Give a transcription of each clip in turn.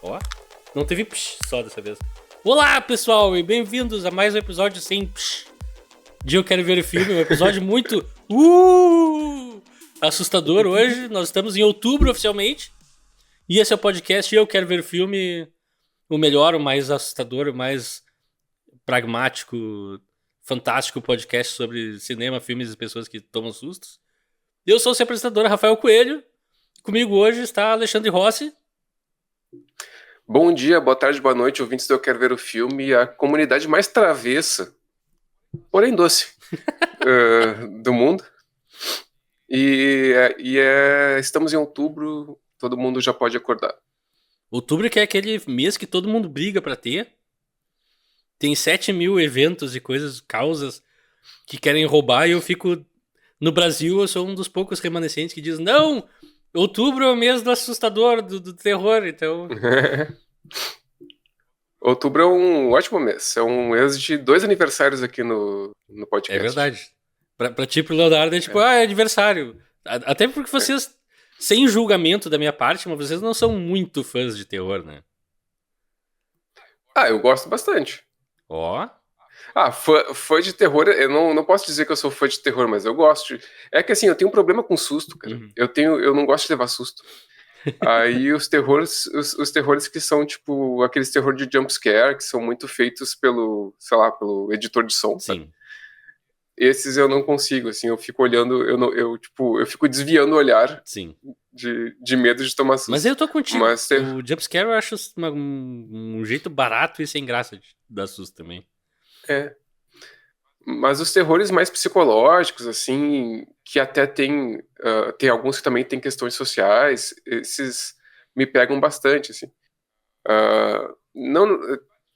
Ó, não teve psh só dessa vez. Olá, pessoal, e bem-vindos a mais um episódio sem psh. De Eu Quero Ver o Filme, um episódio muito assustador hoje. Nós estamos em outubro oficialmente. E esse é o podcast Eu Quero Ver o Filme, o melhor, o mais assustador, o mais pragmático, fantástico podcast sobre cinema, filmes e pessoas que tomam sustos. Eu sou o seu apresentador, Rafael Coelho. Comigo hoje está Alexandre Rossi. Bom dia, boa tarde, boa noite, ouvintes do Eu Quero Ver o Filme, a comunidade mais travessa, porém doce, do mundo. Estamos em outubro, todo mundo já pode acordar. Outubro que é aquele mês que todo mundo briga pra ter. Tem 7.000 eventos e coisas, causas que querem roubar e eu fico... No Brasil eu sou um dos poucos remanescentes que diz não, outubro é o mês do assustador, do terror, então... Outubro é um ótimo mês, é um mês de 2 aniversários aqui no podcast. É verdade. Pra ti, pro Leonardo, é tipo, é aniversário. Até porque vocês, sem julgamento da minha parte, mas vocês não são muito fãs de terror, né? Ah, eu gosto bastante. Ó. Fã de terror, eu não posso dizer que eu sou fã de terror, mas eu gosto. É que assim, eu tenho um problema com susto, cara. Uhum. Eu não gosto de levar susto. Aí os terrores que são tipo aqueles terror de jumpscare, que são muito feitos pelo, sei lá, pelo editor de som. Sim. Sabe? Esses eu não consigo, assim, eu fico olhando, eu fico desviando o olhar. Sim. De medo de tomar susto. Mas eu tô contigo. O jumpscare eu acho um jeito barato e sem graça de dar susto também. É. Mas os terrores mais psicológicos, assim, que até tem alguns que também têm questões sociais, esses me pegam bastante, assim.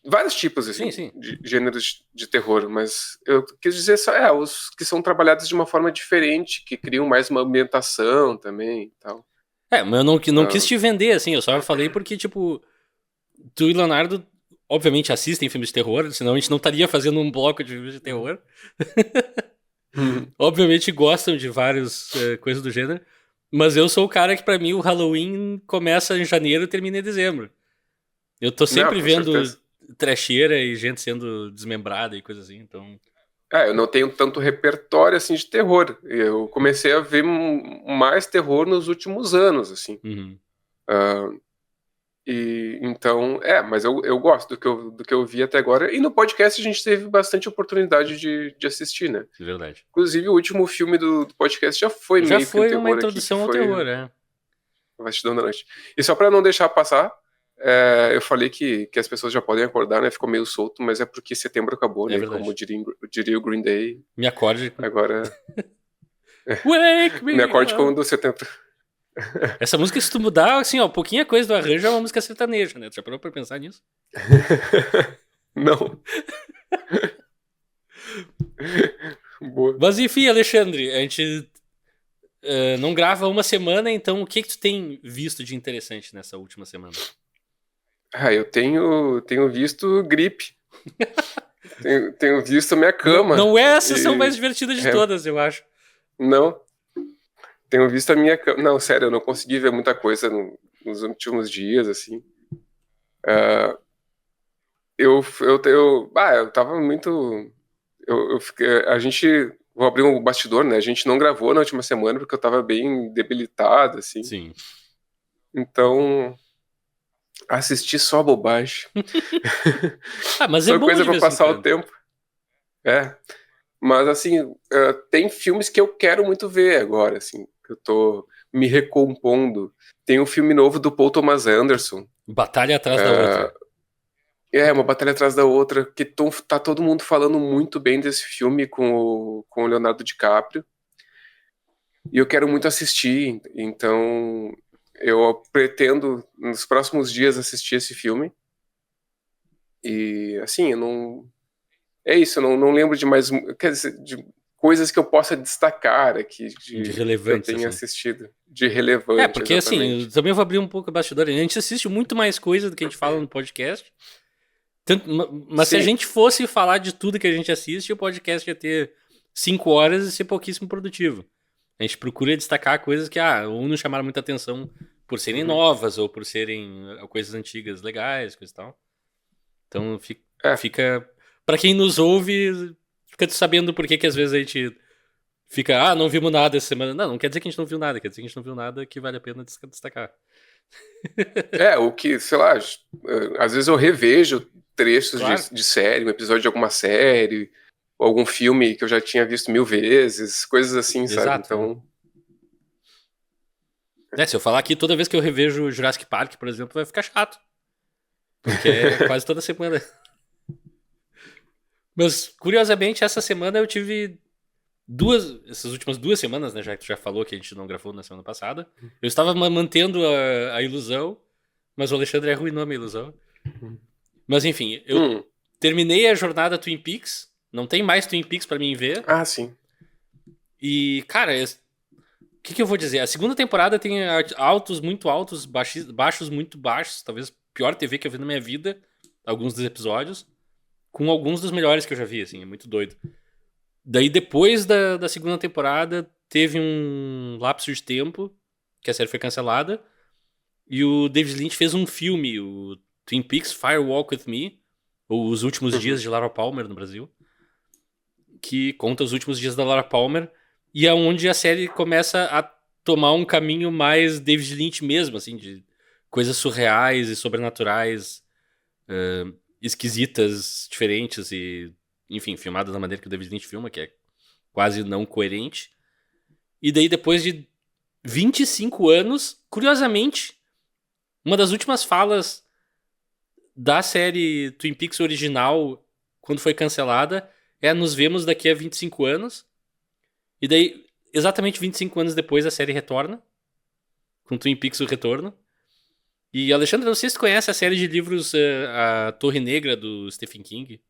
Vários tipos, assim, Sim. de gêneros de terror, mas eu quis dizer só, os que são trabalhados de uma forma diferente, que criam mais uma ambientação também e tal. Mas eu não quis te vender, assim, eu só falei porque, tipo, tu e Leonardo, obviamente, assistem filmes de terror, senão a gente não estaria fazendo um bloco de filmes de terror. Obviamente gostam de várias coisas do gênero, mas eu sou o cara que, pra mim, o Halloween começa em janeiro e termina em dezembro. Eu tô sempre vendo trecheira e gente sendo desmembrada e coisa assim, então... eu não tenho tanto repertório, assim, de terror. Eu comecei a ver mais terror nos últimos anos, assim. Uhum. Então, mas eu gosto do que eu vi até agora. E no podcast a gente teve bastante oportunidade de assistir, né? É verdade. Inclusive, o último filme do podcast já foi meio que um terror. Já foi uma introdução ao terror, Vastidão da Noite. E só pra não deixar passar, eu falei que as pessoas já podem acordar, né? Ficou meio solto, mas é porque setembro acabou, né? Verdade. Como diria o Green Day. Me acorde. Agora... Wake me Me acorde up. quando setembro... Essa música, se tu mudar, assim, ó, pouquinha coisa do arranjo é uma música sertaneja, né? Tu já parou pra pensar nisso? Não. Boa. Mas enfim, Alexandre, a gente não grava uma semana, então o que tu tem visto de interessante nessa última semana? Eu tenho visto gripe. tenho visto a minha cama. Não é a sessão mais divertida de todas, eu acho. Não. Tenho visto a minha cama. Não, sério, eu não consegui ver muita coisa nos últimos dias, assim. Eu tava muito... A gente... Vou abrir um bastidor, né? A gente não gravou na última semana porque eu tava bem debilitado, assim. Sim. Então... Assisti só bobagem. Mas só é bom coisa de pra vez em passar quando. o tempo. Mas, assim, tem filmes que eu quero muito ver agora, assim, que eu tô me recompondo. Tem um filme novo do Paul Thomas Anderson. Batalha atrás da outra. Uma batalha atrás da outra, que tá todo mundo falando muito bem desse filme com o Leonardo DiCaprio. E eu quero muito assistir, então eu pretendo, nos próximos dias, assistir esse filme. E, assim, eu não... É isso, eu não lembro de mais... Quer dizer, de coisas que eu possa destacar aqui De relevante, que eu tenha assim. assistido. De relevante, porque exatamente. assim, eu também vou abrir um pouco a bastidora. A gente assiste muito mais coisa do que a gente fala no podcast. Mas se a gente fosse falar de tudo que a gente assiste, o podcast ia ter 5 horas e ser pouquíssimo produtivo. A gente procura destacar coisas que ou não chamaram muita atenção por serem novas ou por serem coisas antigas legais, coisa e tal. Então fica para quem nos ouve, fica sabendo por que às vezes a gente fica, não vimos nada essa semana. Não quer dizer que a gente não viu nada, quer dizer que a gente não viu nada que vale a pena destacar. O que, sei lá, às vezes eu revejo trechos Claro. de série, um episódio de alguma série, ou algum filme que eu já tinha visto 1000 vezes, coisas assim, sabe? Exato. Então. Se eu falar aqui toda vez que eu revejo Jurassic Park, por exemplo, vai ficar chato. Porque é quase toda semana. Mas, curiosamente, essa semana eu tive essas últimas 2 semanas, né, já que tu já falou que a gente não gravou na semana passada, eu estava mantendo a ilusão, mas o Alexandre arruinou a minha ilusão. Mas enfim, eu terminei a jornada Twin Peaks, não tem mais Twin Peaks pra mim ver. Ah, sim. E, cara, o que eu vou dizer? A segunda temporada tem altos muito altos, baixos muito baixos, talvez a pior TV que eu vi na minha vida, alguns dos episódios, com alguns dos melhores que eu já vi, assim, é muito doido. Daí, depois da segunda temporada, teve um lapso de tempo, que a série foi cancelada, e o David Lynch fez um filme, o Twin Peaks Fire Walk With Me, ou Os Últimos Dias de Laura Palmer no Brasil, que conta os últimos dias da Laura Palmer, e é onde a série começa a tomar um caminho mais David Lynch mesmo, assim, de coisas surreais e sobrenaturais, esquisitas, diferentes e, enfim, filmadas da maneira que o David Lynch filma, que é quase não coerente. E daí, depois de 25 anos, curiosamente, uma das últimas falas da série Twin Peaks original, quando foi cancelada, é nos vemos daqui a 25 anos. E daí, exatamente 25 anos depois, a série retorna, com Twin Peaks o Retorno. E, Alexandre, não sei se tu conhece a série de livros A Torre Negra, do Stephen King.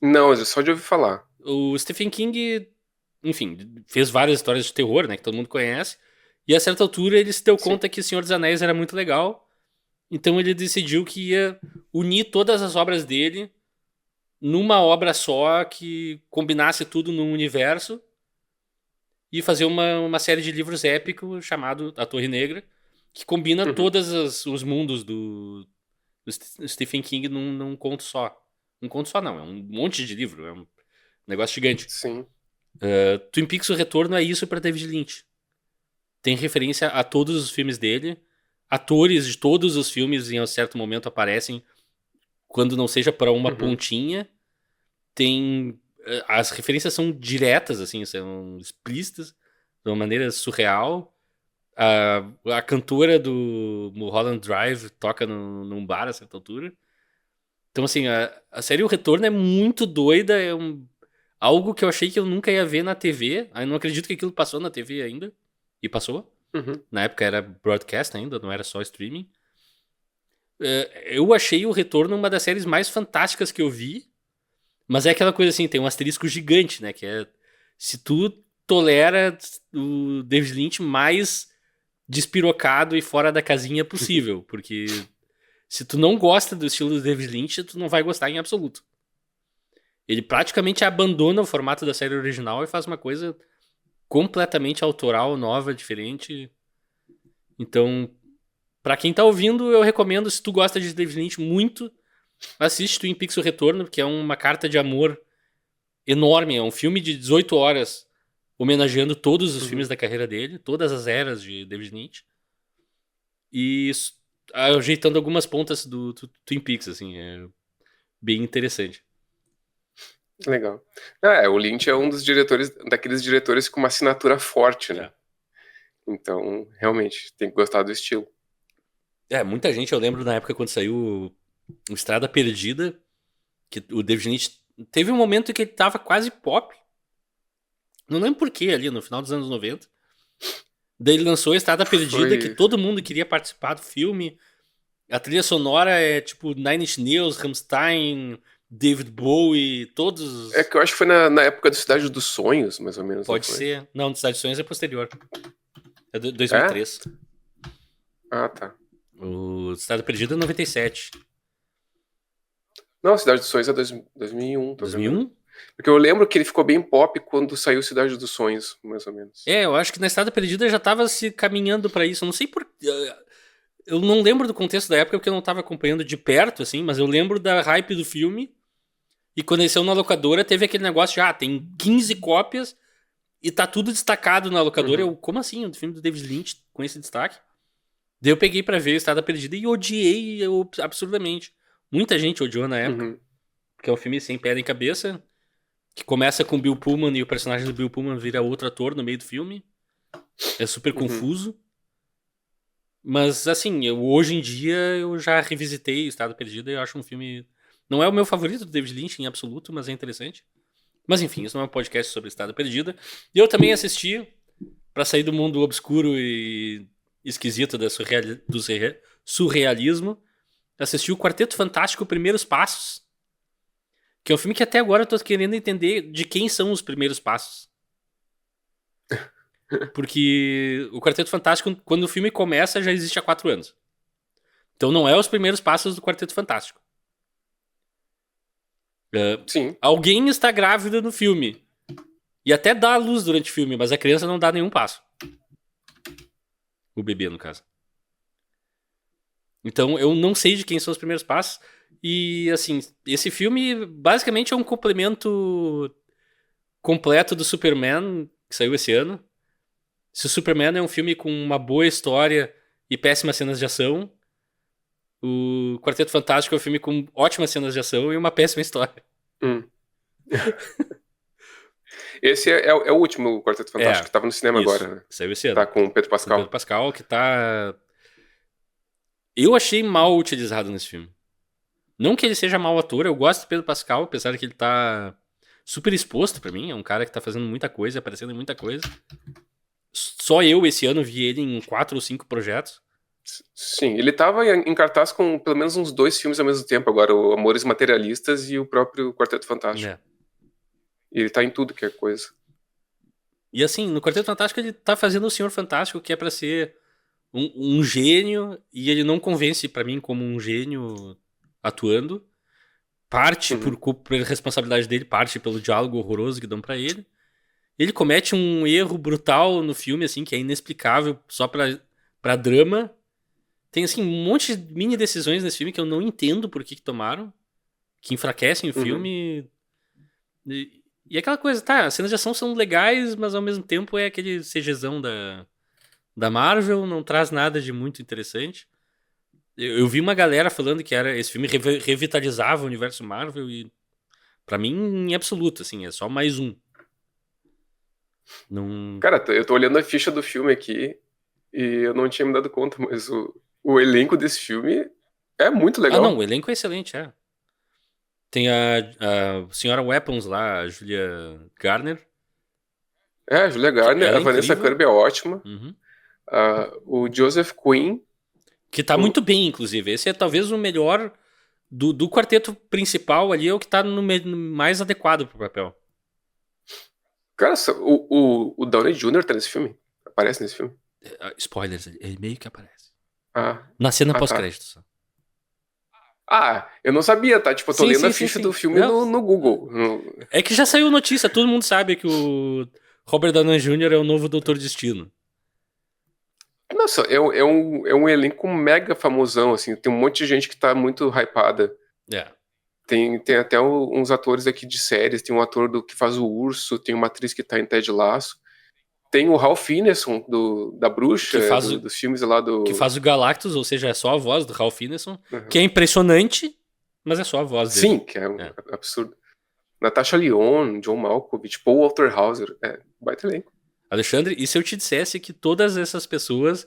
Não, só de ouvir falar. O Stephen King, enfim, fez várias histórias de terror, né, que todo mundo conhece. E a certa altura ele se deu conta que O Senhor dos Anéis era muito legal. Então ele decidiu que ia unir todas as obras dele numa obra só que combinasse tudo num universo e fazer uma série de livros épicos chamado A Torre Negra, que combina todos os mundos do Stephen King num conto só. Um conto só não, é um monte de livro, é um negócio gigante. Sim. Twin Peaks O Retorno é isso para David Lynch. Tem referência a todos os filmes dele. Atores de todos os filmes em um certo momento aparecem, quando não seja para uma pontinha. Tem as referências são diretas, assim, são explícitas de uma maneira surreal. A cantora do Mulholland Drive toca num bar a certa altura. Então, assim, a série O Retorno é muito doida, algo que eu achei que eu nunca ia ver na TV. Eu não acredito que aquilo passou na TV ainda. E passou. Na época era broadcast ainda, não era só streaming. Eu achei O Retorno uma das séries mais fantásticas que eu vi. Mas é aquela coisa assim, tem um asterisco gigante, né? Que é se tu tolera o David Lynch mais despirocado e fora da casinha possível. Porque se tu não gosta do estilo do David Lynch, tu não vai gostar em absoluto. Ele praticamente abandona o formato da série original e faz uma coisa completamente autoral, nova, diferente. Então, pra quem tá ouvindo, eu recomendo, se tu gosta de David Lynch muito, assiste Twin Peaks O Retorno, porque é uma carta de amor enorme. É um filme de 18 horas homenageando todos os filmes da carreira dele, todas as eras de David Lynch. E ajeitando algumas pontas do Twin Peaks, assim, é bem interessante. Legal. O Lynch é um dos daqueles diretores com uma assinatura forte, né? Então, realmente, tem que gostar do estilo. Muita gente, eu lembro na época quando saiu o Estrada Perdida, que o David Lynch teve um momento em que ele tava quase pop. Não lembro por que ali, no final dos anos 90. Daí ele lançou a Estrada Perdida, que todo mundo queria participar do filme. A trilha sonora é tipo Nine Inch Nails, Rammstein, David Bowie, todos... É que eu acho que foi na época do Cidade dos Sonhos, mais ou menos. Pode ser. Não, Cidade dos Sonhos é posterior. É 2003. Ah, tá. O Estrada Perdida é 97. Não, Cidade dos Sonhos é 2001. 2001? Porque eu lembro que ele ficou bem pop quando saiu Cidade dos Sonhos, mais ou menos. Eu acho que na Estrada Perdida já tava se caminhando pra isso. Eu não sei por. Eu não lembro do contexto da época porque eu não tava acompanhando de perto, assim, mas eu lembro da hype do filme. E quando ele saiu na locadora, teve aquele negócio de, tem 15 cópias e tá tudo destacado na locadora. Eu, como assim? O filme do David Lynch com esse destaque? Daí eu peguei pra ver Estrada Perdida e odiei absurdamente. Muita gente odiou na época, porque é um filme sem pé nem cabeça, que começa com o Bill Pullman e o personagem do Bill Pullman vira outro ator no meio do filme. É super confuso. Mas, assim, hoje em dia eu já revisitei Estrada Perdida e eu acho um filme... Não é o meu favorito do David Lynch em absoluto, mas é interessante. Mas, enfim, isso não é um podcast sobre Estrada Perdida. E eu também assisti, pra sair do mundo obscuro e esquisito do surrealismo, assisti o Quarteto Fantástico Primeiros Passos, que é um filme que até agora eu tô querendo entender de quem são os primeiros passos. Porque o Quarteto Fantástico, quando o filme começa, já existe há 4 anos. Então não é os primeiros passos do Quarteto Fantástico. Sim. Alguém está grávida no filme. E até dá a luz durante o filme, mas a criança não dá nenhum passo. O bebê, no caso. Então eu não sei de quem são os primeiros passos. E, assim, esse filme basicamente é um complemento completo do Superman, que saiu esse ano. Se o Superman é um filme com uma boa história e péssimas cenas de ação, o Quarteto Fantástico é um filme com ótimas cenas de ação e uma péssima história. Esse é o último Quarteto Fantástico, que tava no cinema isso, agora, né? saiu esse ano. Tá com o Pedro Com o Pascal. Pedro Pascal, que tá... Eu achei mal utilizado nesse filme. Não que ele seja mau ator, eu gosto do Pedro Pascal, apesar de que ele tá super exposto pra mim. É um cara que tá fazendo muita coisa, aparecendo em muita coisa. Só eu, esse ano, vi ele em 4 ou 5 projetos. Sim, ele tava em cartaz com pelo menos uns 2 filmes ao mesmo tempo agora, o Amores Materialistas e o próprio Quarteto Fantástico. E ele tá em tudo que é coisa. E assim, no Quarteto Fantástico ele tá fazendo o Senhor Fantástico, que é pra ser um gênio, e ele não convence pra mim como um gênio atuando. Parte por responsabilidade dele, parte pelo diálogo horroroso que dão pra ele. Ele comete um erro brutal no filme, assim, que é inexplicável só pra drama. Tem, assim, um monte de mini decisões nesse filme que eu não entendo por que tomaram, que enfraquecem o filme. E aquela coisa, tá, as cenas de ação são legais, mas ao mesmo tempo é aquele CGzão da Marvel, não traz nada de muito interessante. Eu vi uma galera falando que esse filme revitalizava o universo Marvel e pra mim, em absoluto, assim, é só mais um. Não... Cara, eu tô olhando a ficha do filme aqui e eu não tinha me dado conta, mas o elenco desse filme é muito legal. Ah, não, o elenco é excelente, é. Tem a Senhora Weapons lá, a Julia Garner. A Julia Garner, a Vanessa Kirby é ótima. O Joseph Quinn. Que tá muito bem, inclusive. Esse é talvez o melhor do quarteto principal ali, é o que tá no mais adequado pro papel. Cara, o Downey Jr. tá nesse filme? Aparece nesse filme? Spoilers, ele meio que aparece. Ah. Na cena pós-créditos. Eu não sabia, tá? Tipo, eu tô lendo a ficha do filme no Google. É que já saiu notícia, todo mundo sabe que o Robert Downey Jr. é o novo Doutor Destino. Nossa, é um elenco mega famosão, assim. Tem um monte de gente que tá muito hypada. Tem até uns atores aqui de séries. Tem um ator que faz o Urso, tem uma atriz que tá em Ted Lasso. Tem o Ralph Ineson, da Bruxa, dos filmes lá do... Que faz o Galactus, ou seja, é só a voz do Ralph Ineson, que é impressionante, mas é só a voz dele. Sim, que é absurdo. Natasha Lyonne, John Malkovich, Paul Walter Hauser, baita elenco. Alexandre, e se eu te dissesse que todas essas pessoas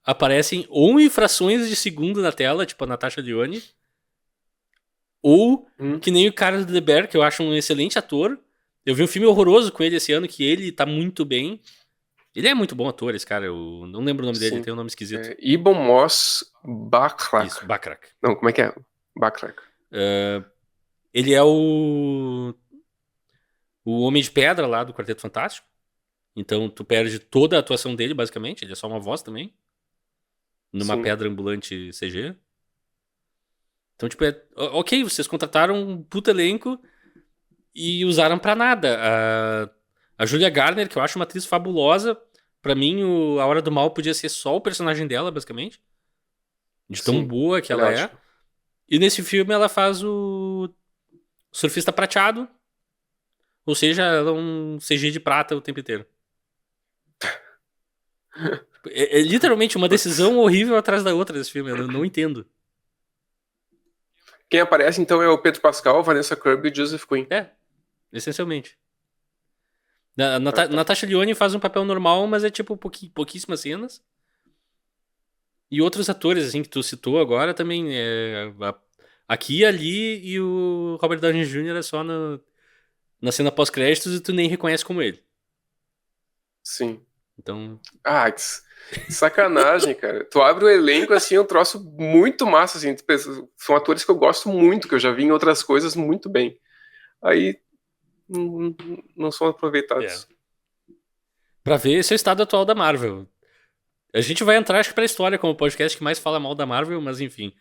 aparecem ou em frações de segundo na tela, tipo a Natasha Lyonne, ou que nem o cara do The Bear, que eu acho um excelente ator. Eu vi um filme horroroso com ele esse ano, que ele tá muito bem. Ele é muito bom ator, esse cara. Eu não lembro o nome dele, ele tem um nome esquisito. Ibn Moss Backrack. Isso, Backrack. Não, como é que é? Backrack. Ele é o Homem de Pedra lá do Quarteto Fantástico. Então tu perde toda a atuação dele, basicamente. Ele é só uma voz também. Numa pedra ambulante CG. Então, tipo, ok, vocês contrataram um puta elenco e usaram pra nada. A Julia Garner, que eu acho uma atriz fabulosa, pra mim A Hora do Mal podia ser só o personagem dela, basicamente. De tão Sim, boa que ela é ela é. ótima. E nesse filme ela faz o surfista prateado, ou seja, ela é um CG de prata o tempo inteiro. É literalmente uma Putz. decisão horrível atrás da outra desse filme, eu não entendo. Quem aparece então é o Pedro Pascal, Vanessa Kirby e Joseph Quinn. É, essencialmente. A Ah, tá. Natasha Lyonne faz um papel normal, mas é tipo pouquíssimas cenas. E outros atores, assim, que tu citou agora também. Aqui, ali e o Robert Downey Jr. é só na cena pós-créditos e tu nem reconhece como ele. Sim. Então, Ah, que sacanagem, cara. Tu abre o elenco, assim, é um troço muito massa, assim. São atores que eu gosto muito, que eu já vi em outras coisas muito bem. Aí, não são é. aproveitados. Pra ver esse é o estado atual da Marvel. A gente vai entrar, acho que pra história como o podcast que mais fala mal da Marvel, mas enfim.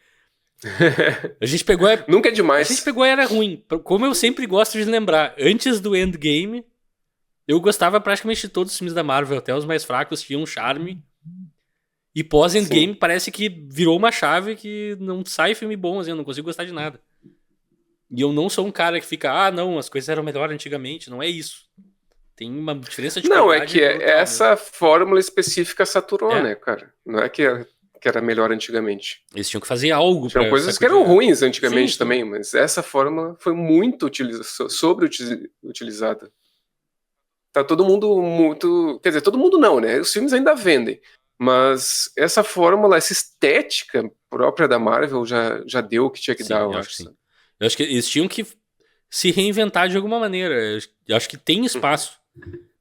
A gente pegou a, Nunca é a gente demais. pegou a era ruim. Como eu sempre gosto de lembrar, antes do Endgame, eu gostava praticamente de todos os filmes da Marvel, até os mais fracos tinham um charme. E Sim. pós-Endgame parece que virou uma chave que não sai filme bom, assim, eu não consigo gostar de nada. E eu não sou um cara que fica, não, as coisas eram melhor antigamente. Não é isso. Tem uma diferença de Não, é qualidade que brutal mesmo. essa fórmula específica saturou, É, né, cara? Não é que era melhor antigamente. eles tinham que fazer algo Tinham pra coisas que eram sacudir. ruins Sim, antigamente sim. também, mas essa fórmula foi muito sobreutilizada. Tá todo mundo muito. Quer dizer, todo mundo não, né? Os filmes ainda vendem. Mas essa fórmula, essa estética própria da Marvel já deu o que tinha que dar, Sim, eu eu acho acho, que sim. sabe? Eu acho que eles tinham que se reinventar de alguma maneira. Eu acho que tem Uhum. espaço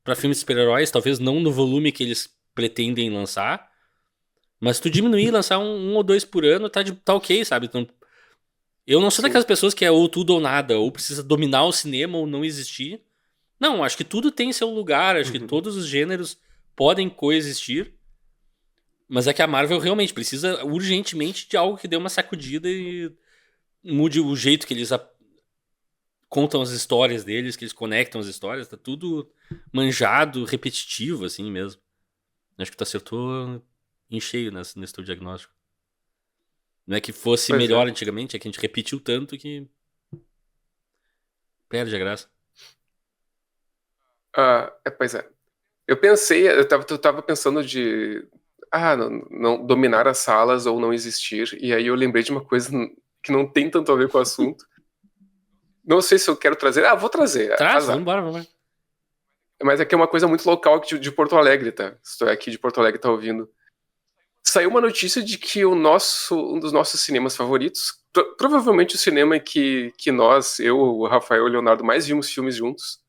pra filmes de super-heróis, talvez não no volume que eles pretendem lançar, mas se tu diminuir e lançar um ou dois por ano, tá ok, sabe? Então, eu não sou daquelas Sim. pessoas que é ou tudo ou nada, ou precisa dominar o cinema ou não existir. Não, acho que tudo tem seu lugar, acho que Uhum. todos os gêneros podem coexistir, mas é que a Marvel realmente precisa urgentemente de algo que dê uma sacudida e mude o jeito que eles contam as histórias deles, que eles conectam as histórias, tá tudo manjado, repetitivo, assim mesmo. Acho que tu acertou em cheio nesse teu diagnóstico. Não é que fosse Pois melhor é. antigamente, é que a gente repetiu tanto que perde a graça. Pois é. Eu tava pensando de. Não dominar as salas ou não existir. E aí eu lembrei de uma coisa que não tem tanto a ver com o assunto. Não sei se eu quero trazer. Vou trazer, Traz, azar. vambora, vambora. Mas aqui é uma coisa muito local aqui de Porto Alegre, tá? Se tu é aqui de Porto Alegre tá ouvindo. Saiu uma notícia de que um dos nossos cinemas favoritos, provavelmente o cinema que nós, eu, o Rafael e o Leonardo, mais vimos filmes juntos,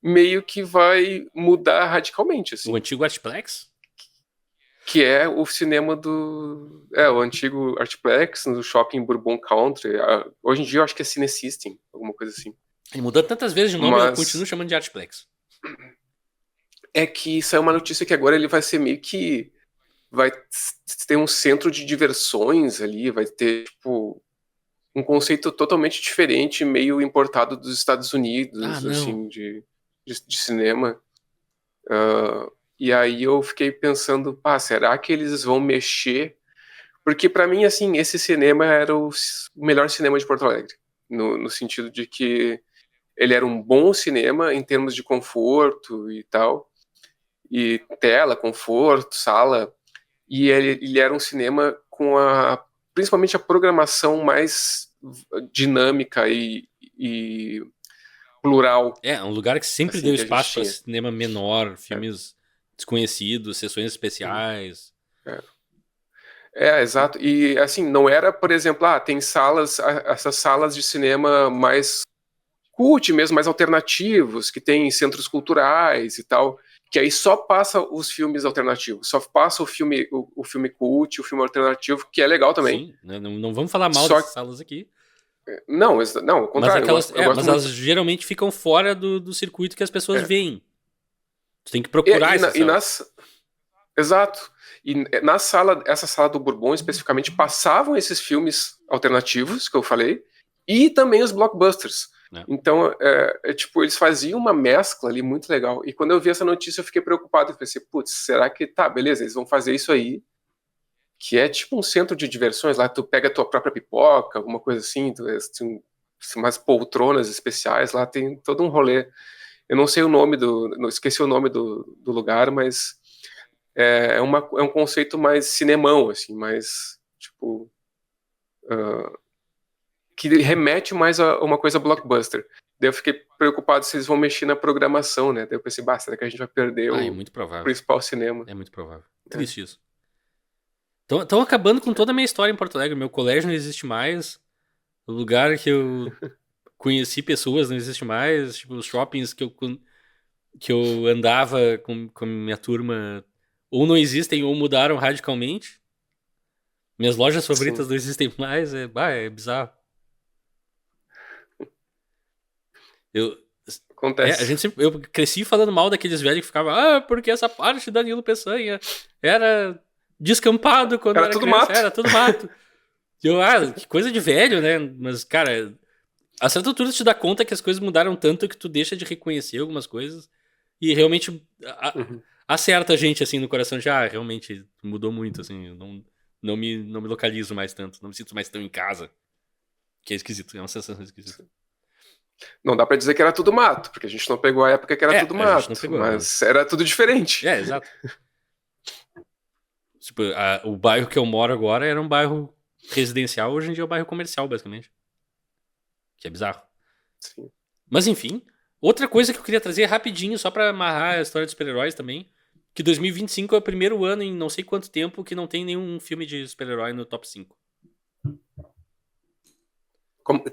meio que vai mudar radicalmente, O assim. antigo Artplex? Que é o cinema o antigo Artplex, no shopping Bourbon Country. Hoje em dia eu acho que é Cine System, alguma coisa assim. Ele mudou tantas vezes de nome, eu continuo Mas chamando de Artplex. é que saiu uma notícia que agora ele vai ser meio que vai ter um centro de diversões ali, vai ter, tipo, um conceito totalmente diferente, meio importado dos Estados Ah, Unidos, não. assim, de cinema. E aí eu fiquei pensando, será que eles vão mexer? Porque pra mim, assim, esse cinema era o melhor cinema de Porto Alegre, no sentido de que ele era um bom cinema em termos de conforto e tal, e tela, conforto, sala, e ele era um cinema com principalmente a programação mais dinâmica e plural, É, um lugar que sempre assim, deu que a gente espaço pra tinha. cinema menor, É, filmes desconhecidos, sessões uhum, especiais. é. Exato. E assim, não era, por exemplo, tem salas, essas salas de cinema mais cult mesmo, mais alternativos, que tem centros culturais e tal, que aí só passa os filmes alternativos, só passa o filme cult, o filme alternativo, que é legal também. Sim, né, não vamos falar mal Só dessas salas aqui. não, ao Mas contrário, aquelas. eu gosto Mas elas muito. geralmente ficam fora do circuito que as pessoas É, veem. Tu tem que e, procurar e, essas na- e salas. nas exato. E na sala, essa sala do Bourbon especificamente passavam esses filmes alternativos que eu falei e também os blockbusters. É. Então, tipo, eles faziam uma mescla ali muito legal. E quando eu vi essa notícia, eu fiquei preocupado. Eu pensei, putz, será que tá, beleza, eles vão fazer isso aí, que é tipo um centro de diversões. Lá tu pega a tua própria pipoca, alguma coisa assim, tem umas poltronas especiais, lá tem todo um rolê. Eu não sei o nome esqueci o nome do lugar, mas é um conceito mais cinemão, assim, mais, tipo, que remete mais a uma coisa blockbuster. Daí eu fiquei preocupado se eles vão mexer na programação, né? Daí eu pensei, será que a gente vai perder É o muito provável. principal cinema? É muito provável. Triste isso. Estão acabando com toda a minha história em Porto Alegre. Meu colégio não existe mais. O lugar que eu conheci pessoas não existe mais. Tipo, os shoppings que eu andava com a minha turma ou não existem ou mudaram radicalmente. Minhas lojas favoritas Sim. não existem mais. É bizarro. Acontece. Eu cresci falando mal daqueles velhos que ficavam, porque essa parte da Nilo Peçanha era descampado quando Era era tudo criança, mato. era tudo mato. E eu, que coisa de velho, né? Mas, cara, a certa altura tu te dá conta que as coisas mudaram tanto que tu deixa de reconhecer algumas coisas e realmente Uhum. acerta a gente, assim, no coração de, realmente mudou muito, assim, eu não me localizo mais tanto, não me sinto mais tão em casa. Que é esquisito, é uma sensação esquisita. Não dá pra dizer que era tudo mato, porque a gente não pegou a época que era tudo A gente não mato, pegou, mas era tudo diferente. exato. Tipo, o bairro que eu moro agora era um bairro residencial, hoje em dia é um bairro comercial, basicamente. Que é bizarro. Sim. Mas enfim, outra coisa que eu queria trazer rapidinho, só pra amarrar a história dos super-heróis também, que 2025 é o primeiro ano em não sei quanto tempo que não tem nenhum filme de super-herói no top 5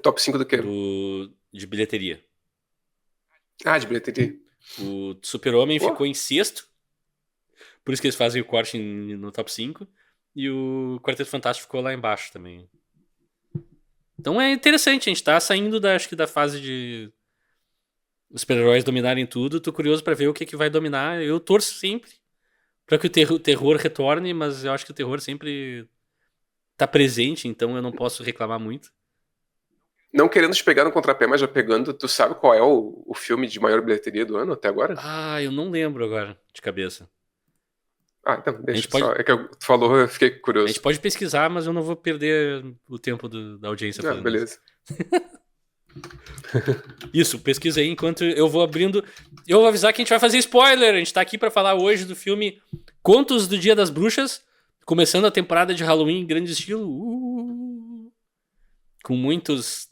Top 5 do quê? de bilheteria. De bilheteria. O Super-Homem Pô. ficou em sexto, por isso que eles fazem o corte no top 5, e o Quarteto Fantástico ficou lá embaixo também. Então é interessante, a gente tá saindo acho que da fase de os super-heróis dominarem tudo. Tô curioso pra ver o que vai dominar. Eu torço sempre pra que o terror retorne, mas eu acho que o terror sempre tá presente, então eu não posso reclamar muito. Não querendo te pegar no contrapé, mas já pegando, tu sabe qual é o filme de maior bilheteria do ano até agora? Eu não lembro agora, de cabeça. Então, deixa pode, só. É que tu falou, eu fiquei a curioso. gente pode pesquisar, mas eu não vou perder o tempo da audiência fazendo Beleza. Isso, pesquisa aí enquanto eu vou abrindo. Eu vou avisar que a gente vai fazer spoiler. A gente tá aqui pra falar hoje do filme Contos do Dia das Bruxas, começando a temporada de Halloween em grande estilo. Com muitos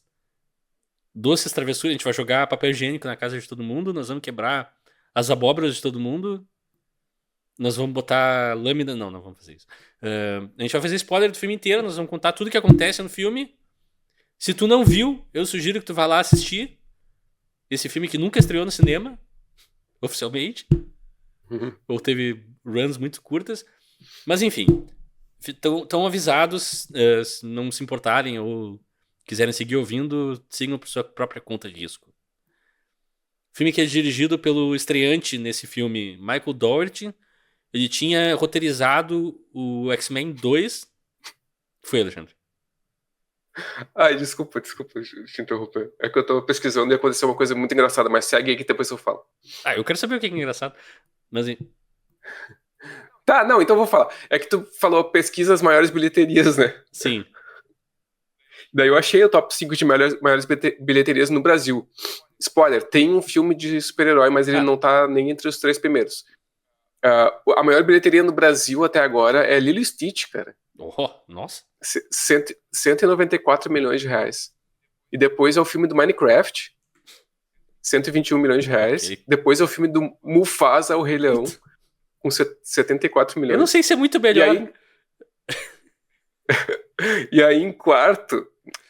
doces travessuras. A gente vai jogar papel higiênico na casa de todo mundo. Nós vamos quebrar as abóboras de todo mundo. Nós vamos botar lâmina. Não vamos fazer isso. A gente vai fazer spoiler do filme inteiro. Nós vamos contar tudo que acontece no filme. Se tu não viu, eu sugiro que tu vá lá assistir esse filme que nunca estreou no cinema, oficialmente. Ou teve runs muito curtas. Mas enfim, estão avisados. Se não se importarem ou quiserem seguir ouvindo, sigam por sua própria conta de risco. Filme que é dirigido pelo estreante nesse filme, Michael Dougherty. Ele tinha roteirizado o X-Men 2. Foi, Alexandre? Desculpa te interromper. É que eu tô pesquisando e aconteceu uma coisa muito engraçada, mas segue aí que depois eu falo. Eu quero saber o que é engraçado. Mas... Tá, não, então eu vou falar. É que tu falou pesquisa as maiores bilheterias, né? Sim. Daí eu achei o top 5 de maiores bilheterias no Brasil. Spoiler, tem um filme de super-herói, mas ele não tá nem entre os 3 primeiros. A maior bilheteria no Brasil até agora é Lilo e Stitch, cara. Nossa. 194 milhões de reais. E depois é o filme do Minecraft, 121 milhões de reais. Okay. Depois é o filme do Mufasa, o Rei Leão, com 74 milhões. Eu não sei se é muito melhor. E aí em quarto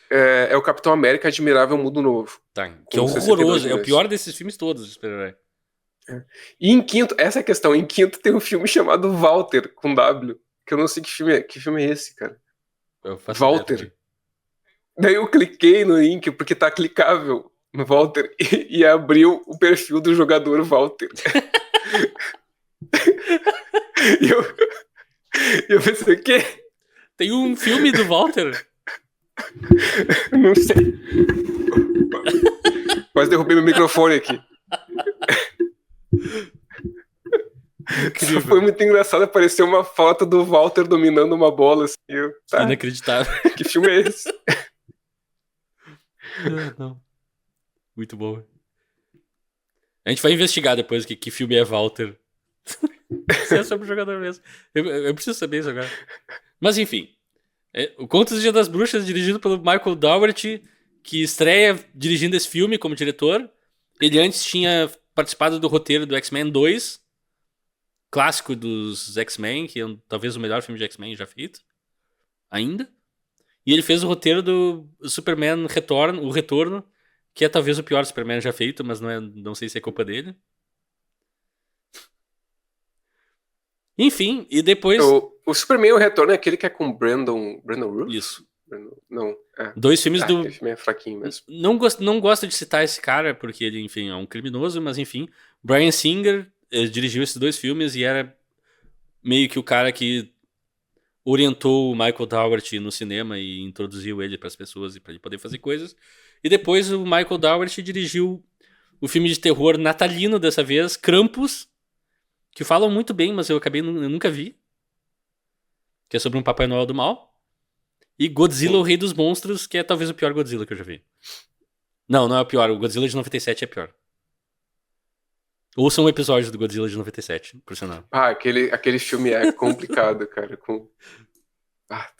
é o Capitão América Admirável Mundo Novo. Tá, que é horroroso. É o pior desses filmes todos de super-herói. E em quinto, essa é a questão, em quinto tem um filme chamado Walter, com W, que eu não sei que filme é esse, cara. Walter. Daí eu cliquei no link, porque tá clicável no Walter, e abriu o perfil do jogador Walter. E eu pensei, o quê? Tem um filme do Walter? Não sei. Quase derrubei meu microfone aqui. Incrível. Foi muito engraçado, apareceu uma foto do Walter dominando uma bola. Assim, tá, Inacreditável. que filme é esse? Não. Muito bom. A gente vai investigar depois que filme é Walter. Se é sobre o jogador mesmo. Eu preciso saber isso agora. Mas enfim. O Contos do Dia das Bruxas, dirigido pelo Michael Dougherty, que estreia dirigindo esse filme como diretor. Ele antes tinha participado do roteiro do X-Men 2, clássico dos X-Men, que é talvez o melhor filme de X-Men já feito. Ainda. E ele fez o roteiro do Superman o Retorno, que é talvez o pior Superman já feito, mas não sei se é culpa dele. Enfim, e depois... O Superman O Retorno é aquele que é com Brandon Routh? Isso. Não. 2 filmes do... Aquele filme é fraquinho mesmo. Não gosto de citar esse cara, porque ele, enfim, é um criminoso, mas enfim. Bryan Singer dirigiu esses 2 filmes e era meio que o cara que orientou o Michael Dougherty no cinema e introduziu ele para as pessoas e para ele poder fazer coisas. E depois o Michael Dougherty dirigiu o filme de terror natalino dessa vez, Krampus, que falam muito bem, mas eu nunca vi. Que é sobre um Papai Noel do mal. E Godzilla, o Rei dos Monstros, que é talvez o pior Godzilla que eu já vi. Não é o pior. O Godzilla de 97 é pior. Ouça um episódio do Godzilla de 97, por sinal. Aquele filme é complicado, cara. Com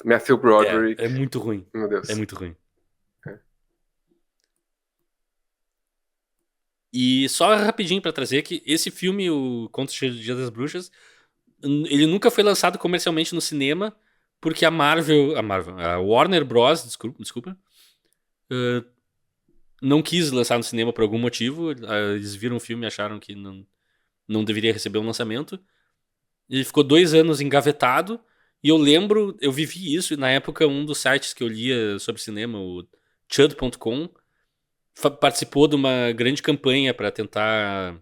Matthew Broderick. É muito ruim. Meu Deus. É muito ruim. E só rapidinho pra trazer que esse filme, o Contos do Dia das Bruxas, ele nunca foi lançado comercialmente no cinema, porque a Warner Bros, desculpa, não quis lançar no cinema por algum motivo. Eles viram o filme e acharam que não deveria receber um lançamento. Ele ficou 2 anos engavetado. E eu vivi isso, e na época um dos sites que eu lia sobre cinema, o chud.com, participou de uma grande campanha para tentar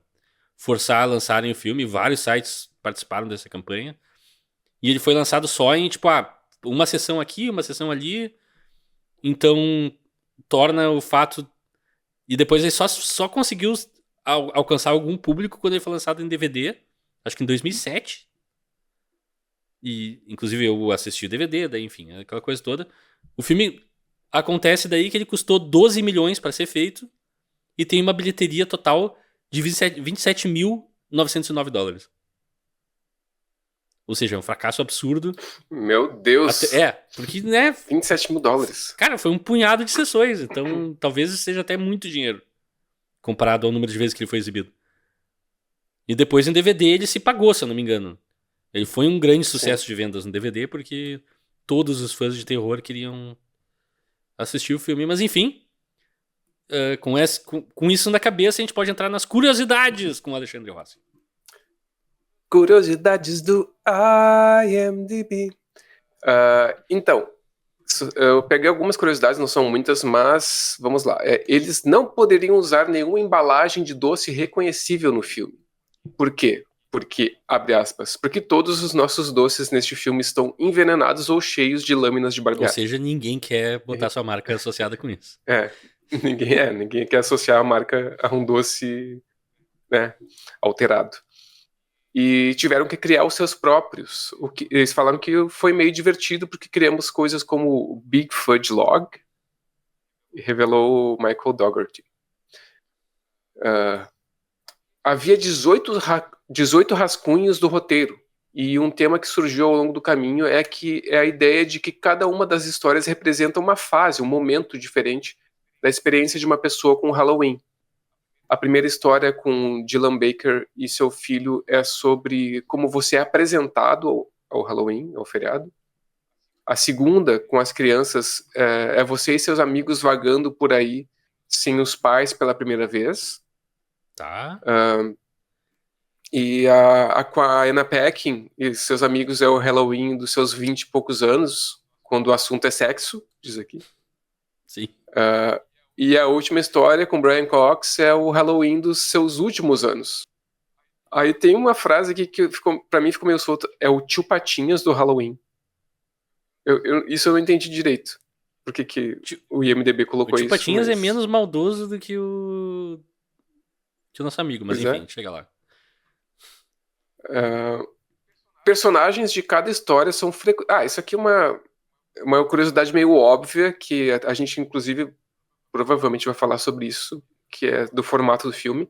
forçar a lançarem o filme. Vários sites participaram dessa campanha. E ele foi lançado só em, tipo, uma sessão aqui, uma sessão ali. Então, torna o fato... E depois ele só conseguiu alcançar algum público quando ele foi lançado em DVD. Acho que em 2007. E, inclusive, eu assisti o DVD, daí, enfim, aquela coisa toda. O filme acontece daí que ele custou 12 milhões para ser feito e tem uma bilheteria total de 27.909 dólares. Ou seja, é um fracasso absurdo. Meu Deus! Porque, né... 27 mil dólares. Cara, foi um punhado de sessões, então talvez seja até muito dinheiro comparado ao número de vezes que ele foi exibido. E depois em DVD ele se pagou, se eu não me engano. Ele foi um grande sucesso de vendas no DVD porque todos os fãs de terror queriam assistir o filme. Mas enfim, com isso na cabeça a gente pode entrar nas curiosidades com o Alexandre Rossi. Curiosidades do IMDb. Então, eu peguei algumas curiosidades, não são muitas, mas vamos lá. Eles não poderiam usar nenhuma embalagem de doce reconhecível no filme. Por quê? Porque, abre aspas, porque todos os nossos doces neste filme estão envenenados ou cheios de lâminas de barbear. Ou seja, ninguém quer botar sua marca associada com isso. Ninguém quer associar a marca a um doce, né, alterado. E tiveram que criar os seus próprios. Eles falaram que foi meio divertido porque criamos coisas como o Big Fudge Log, revelou Michael Dougherty. Havia 18 rascunhos do roteiro, e um tema que surgiu ao longo do caminho é a ideia de que cada uma das histórias representa uma fase, um momento diferente da experiência de uma pessoa com o Halloween. A primeira história com Dylan Baker e seu filho é sobre como você é apresentado ao Halloween, ao feriado. A segunda, com as crianças, é você e seus amigos vagando por aí sem os pais pela primeira vez. Tá. E com a Anna Paquin e seus amigos é o Halloween dos seus 20 e poucos anos, quando o assunto é sexo, diz aqui. Sim. E a última história com Brian Cox é o Halloween dos seus últimos anos. Aí tem uma frase aqui que pra mim ficou meio solta, é o tio Patinhas do Halloween. Isso eu não entendi direito. Por que o IMDb O colocou Tio isso? Patinhas é Mas... menos maldoso do que o nosso amigo, mas Pois enfim, é. chega lá. Ah, personagens de cada história são frequentes. Ah, isso aqui é uma curiosidade meio óbvia, que a gente, inclusive, provavelmente vai falar sobre isso, que é do formato do filme.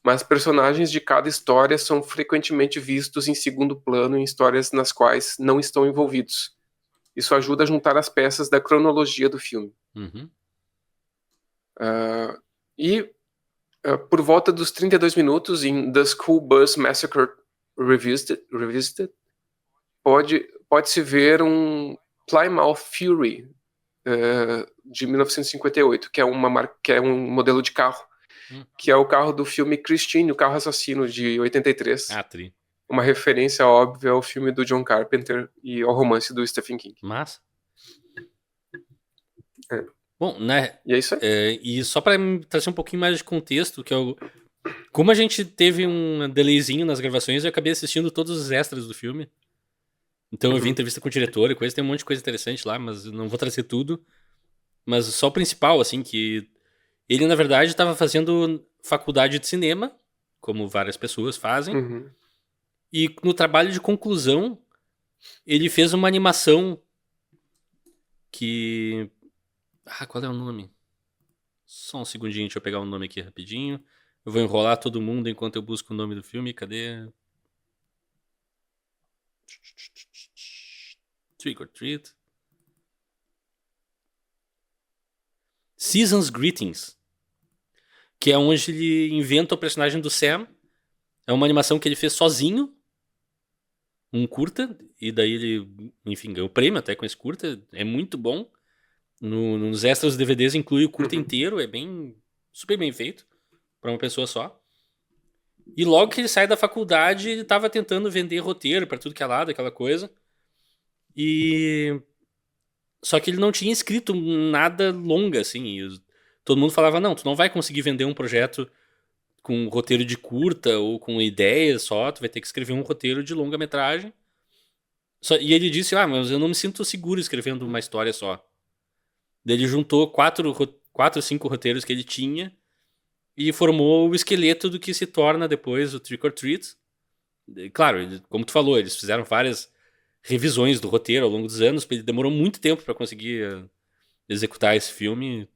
Mas personagens de cada história são frequentemente vistos em segundo plano em histórias nas quais não estão envolvidos. Isso ajuda a juntar as peças da cronologia do filme. Uhum. Ah, e por volta dos 32 minutos, em The School Bus Massacre Revisited pode-se ver um Plymouth Fury de 1958, que é um modelo de carro, que é o carro do filme Christine, o Carro Assassino, de 83. Ah, tri. Uma referência óbvia ao filme do John Carpenter e ao romance do Stephen King. Massa. É. Bom, né? E é isso aí. E só pra trazer um pouquinho mais de contexto, como a gente teve um delayzinho nas gravações, eu acabei assistindo todos os extras do filme. Então eu vi entrevista com o diretor e coisa, tem um monte de coisa interessante lá, mas eu não vou trazer tudo. Mas só o principal, assim, que ele, na verdade, estava fazendo faculdade de cinema, como várias pessoas fazem. Uhum. E no trabalho de conclusão, ele fez uma animação que... Ah, qual é o nome? Só um segundinho, deixa eu pegar o nome aqui rapidinho. Eu vou enrolar todo mundo enquanto eu busco o nome do filme. Cadê? Trick or Treat. Season's Greetings. Que é onde ele inventa o personagem do Sam. É uma animação que ele fez sozinho. Um curta. E daí ele, enfim, ganhou o prêmio até com esse curta. É muito bom. Nos extras dos DVDs inclui o curta inteiro. É bem... super bem feito. Pra uma pessoa só. E logo que ele sai da faculdade, ele tava tentando vender roteiro pra tudo que é lado, aquela coisa. E... Só que ele não tinha escrito nada longa, assim. Todo mundo falava, não, tu não vai conseguir vender um projeto com um roteiro de curta ou com ideias só, tu vai ter que escrever um roteiro de longa-metragem. E ele disse, mas eu não me sinto seguro escrevendo uma história só. Daí ele juntou quatro ou cinco roteiros que ele tinha e formou o esqueleto do que se torna depois o Trick or Treat. Claro, como tu falou, eles fizeram várias revisões do roteiro ao longo dos anos, ele demorou muito tempo pra conseguir executar esse filme,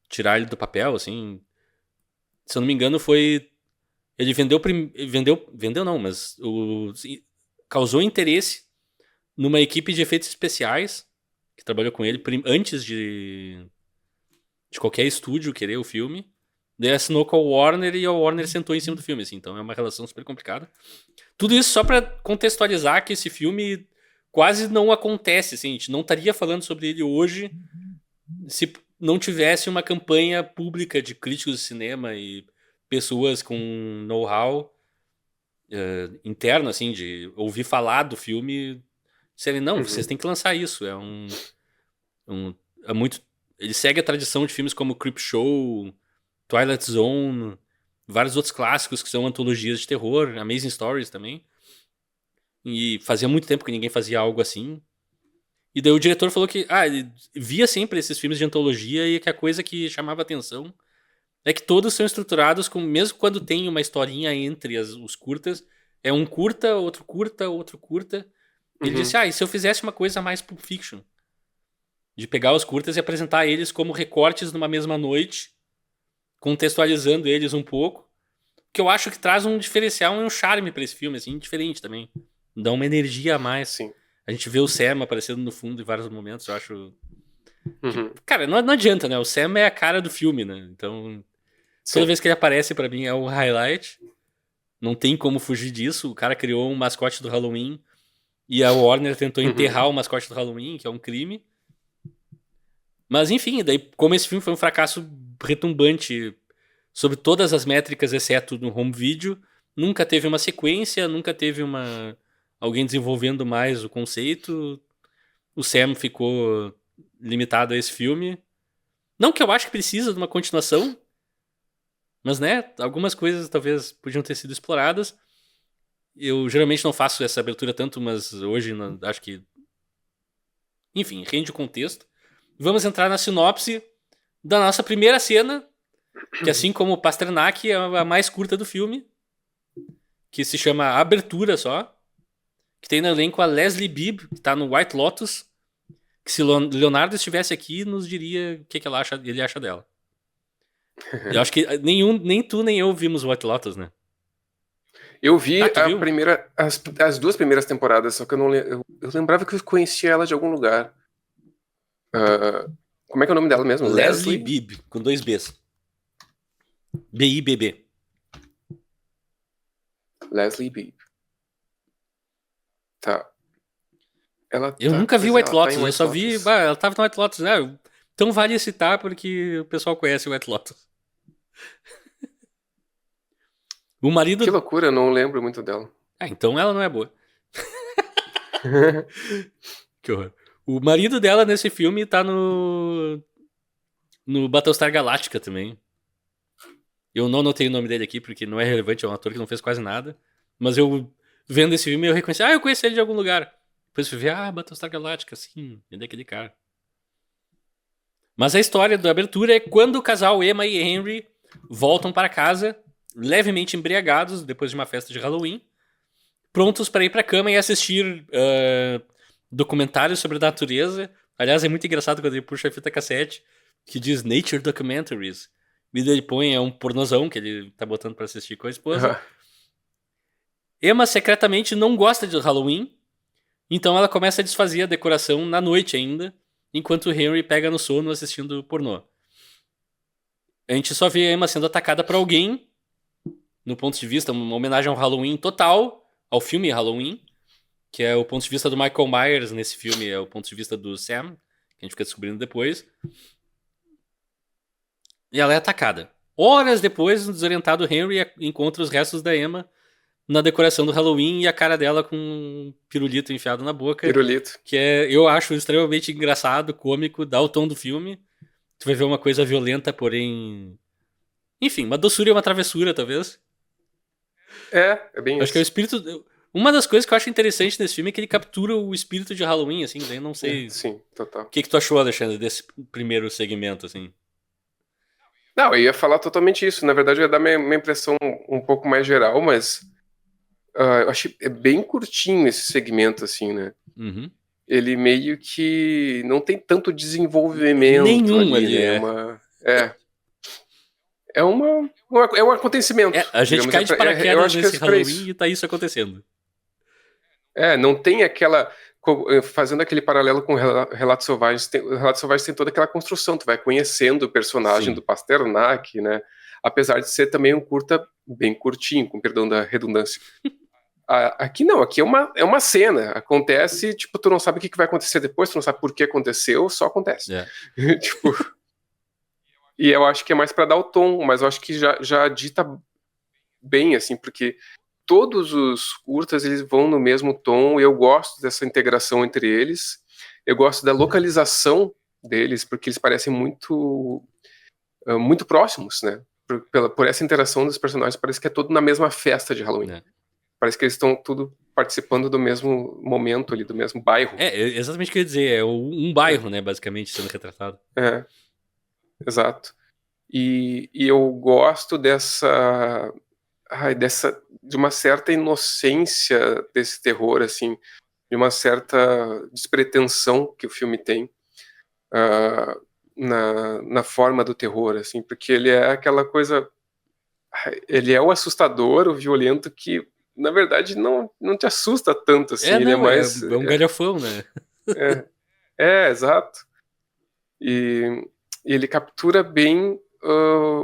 tirar ele do papel, assim. Se eu não me engano, foi... Ele vendeu não, mas causou interesse numa equipe de efeitos especiais que trabalhou com ele antes de qualquer estúdio querer o filme. Daí assinou com a Warner e a Warner sentou em cima do filme, assim. Então é uma relação super complicada. Tudo isso só pra contextualizar que esse filme quase não acontece, assim. A gente não estaria falando sobre ele hoje se não tivesse uma campanha pública de críticos de cinema e pessoas com know-how interno, assim, de ouvir falar do filme, disserem, não, vocês têm que lançar isso. É muito... Ele segue a tradição de filmes como Creepshow, Twilight Zone, vários outros clássicos que são antologias de terror, Amazing Stories também. E fazia muito tempo que ninguém fazia algo assim. E daí o diretor falou que ele via sempre esses filmes de antologia e que a coisa que chamava atenção é que todos são estruturados com, mesmo quando tem uma historinha entre os curtas, é um curta, outro curta, outro curta. Ele disse, e se eu fizesse uma coisa mais Pulp Fiction? De pegar os curtas e apresentar eles como recortes numa mesma noite, contextualizando eles um pouco. Que eu acho que traz um diferencial e um charme pra esse filme, assim, diferente também. Dá uma energia a mais. Sim. A gente vê o Sam aparecendo no fundo em vários momentos, eu acho... Cara, não adianta, né? O Sam é a cara do filme, né? Então, toda vez que ele aparece, pra mim, é um highlight. Não tem como fugir disso. O cara criou um mascote do Halloween e a Warner tentou enterrar o mascote do Halloween, que é um crime. Mas, enfim, daí, como esse filme foi um fracasso retumbante sobre todas as métricas, exceto no home video, nunca teve uma sequência, nunca teve alguém desenvolvendo mais o conceito. O Sam ficou limitado a esse filme. Não que eu acho que precisa de uma continuação, mas, né, algumas coisas talvez podiam ter sido exploradas. Eu geralmente não faço essa abertura tanto, mas hoje acho que... Enfim, rende o contexto. vamos entrar na sinopse da nossa primeira cena, que assim como o Pasternak é a mais curta do filme, que se chama Abertura só, que tem no elenco a Leslie Bibb, que tá no White Lotus, que se Leonardo estivesse aqui, nos diria o que ele acha dela. Eu acho que nem tu nem eu vimos White Lotus, né? Eu vi Tu viu? as duas primeiras temporadas, só que eu lembrava que eu conhecia ela de algum lugar. Como é que é o nome dela mesmo? Leslie Leslie? Bibb, com 2 Bs. B-I-B-B. Leslie Bibb. Tá. Eu nunca vi White Ela tá Lotus, em eu White só vi. Lotus. Ela tava no White Lotus, né? Então vale citar porque o pessoal conhece o White Lotus. O Que marido. loucura, eu não lembro muito dela. Ah, então ela não é boa. Que horror. O marido dela nesse filme tá no Battlestar Galactica também. Eu não anotei o nome dele aqui porque não é relevante, é um ator que não fez quase nada. Mas eu, vendo esse filme, eu reconheci. Eu conheci ele de algum lugar. Depois fui ver, Battlestar Galactica, sim, ele é aquele cara. Mas a história da abertura é quando o casal Emma e Henry voltam para casa, levemente embriagados, depois de uma festa de Halloween, prontos para ir para a cama e assistir documentários sobre a natureza. Aliás, é muito engraçado quando ele puxa a fita cassete que diz Nature Documentaries. E daí ele põe um pornozão que ele tá botando para assistir com a esposa. Emma secretamente não gosta de Halloween, então ela começa a desfazer a decoração na noite ainda, enquanto o Henry pega no sono assistindo pornô. A gente só vê a Emma sendo atacada por alguém, no ponto de vista, uma homenagem ao Halloween total, ao filme Halloween, que é o ponto de vista do Michael Myers nesse filme, é o ponto de vista do Sam, que a gente fica descobrindo depois. E ela é atacada. Horas depois, o desorientado Henry encontra os restos da Emma na decoração do Halloween e a cara dela com um pirulito enfiado na boca. Pirulito. Que eu acho extremamente engraçado, cômico, dá o tom do filme. Tu vai ver uma coisa violenta, porém... Enfim, uma doçura e uma travessura, talvez. É bem Eu acho que é o isso. espírito... Uma das coisas que eu acho interessante nesse filme é que ele captura o espírito de Halloween, assim, daí eu não sei... Sim, total. O que tu achou, Alexandre, desse primeiro segmento, assim? Não, eu ia falar totalmente isso. Na verdade, eu ia dar minha impressão um pouco mais geral, mas eu achei bem curtinho esse segmento, assim, né? Uhum. Ele meio que não tem tanto desenvolvimento Nenhum ali, ali, né? É um acontecimento, a gente digamos. cai de Eu paraquedas acho que é nesse pra Halloween isso. e tá isso acontecendo. Não tem aquela. Fazendo aquele paralelo com o Relatos Selvagens, o Relatos Selvagens tem toda aquela construção, tu vai conhecendo o personagem Sim. do Pasternak, né? Apesar de ser também um curta bem curtinho, com perdão da redundância. Aqui não, aqui é uma cena. Acontece, tipo, tu não sabe o que vai acontecer depois, tu não sabe por que aconteceu, só acontece. É. Tipo, e eu acho que é mais pra dar o tom, mas eu acho que já dita bem, assim, porque todos os curtas eles vão no mesmo tom e eu gosto dessa integração entre eles. Eu gosto da localização deles, porque eles parecem muito próximos, né? Por essa interação dos personagens, parece que é tudo na mesma festa de Halloween. É. Parece que eles estão tudo participando do mesmo momento ali, do mesmo bairro. É exatamente o que eu ia dizer. É um bairro, né, basicamente, sendo retratado. Exato. E eu gosto de uma certa inocência desse terror, assim, de uma certa despretensão que o filme tem na forma do terror, assim, porque ele é aquela coisa, ele é o assustador, o violento que na verdade não te assusta tanto, assim, ele é Não, é mais um galhofão, né? é, exato. E ele captura bem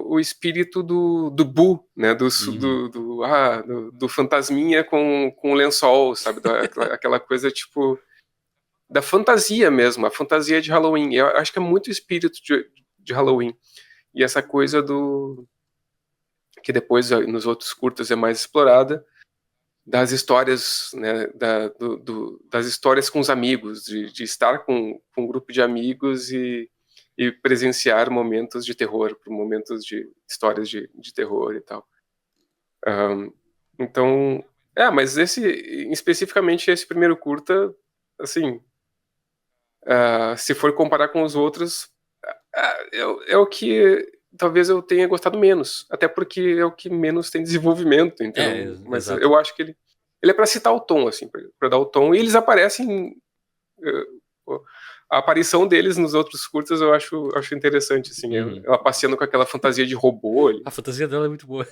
o espírito do Boo, né? Uhum. Do fantasminha com o lençol, sabe? Aquela coisa tipo da fantasia mesmo, a fantasia de Halloween. Eu acho que é muito o espírito de Halloween. E essa coisa do que depois nos outros curtas é mais explorada, das histórias, né, das histórias com os amigos, de estar com um grupo de amigos e presenciar momentos de terror, momentos de histórias de terror e tal. Então, mas especificamente esse primeiro curta, assim, Se for comparar com os outros, é o que talvez eu tenha gostado menos. Até porque é o que menos tem desenvolvimento, então. Mas exato. eu acho que ele é para citar o tom, assim, para dar o tom. E eles aparecem. A aparição deles nos outros curtas eu acho interessante, assim. Ela passeando com aquela fantasia de robô ali. A fantasia dela é muito boa.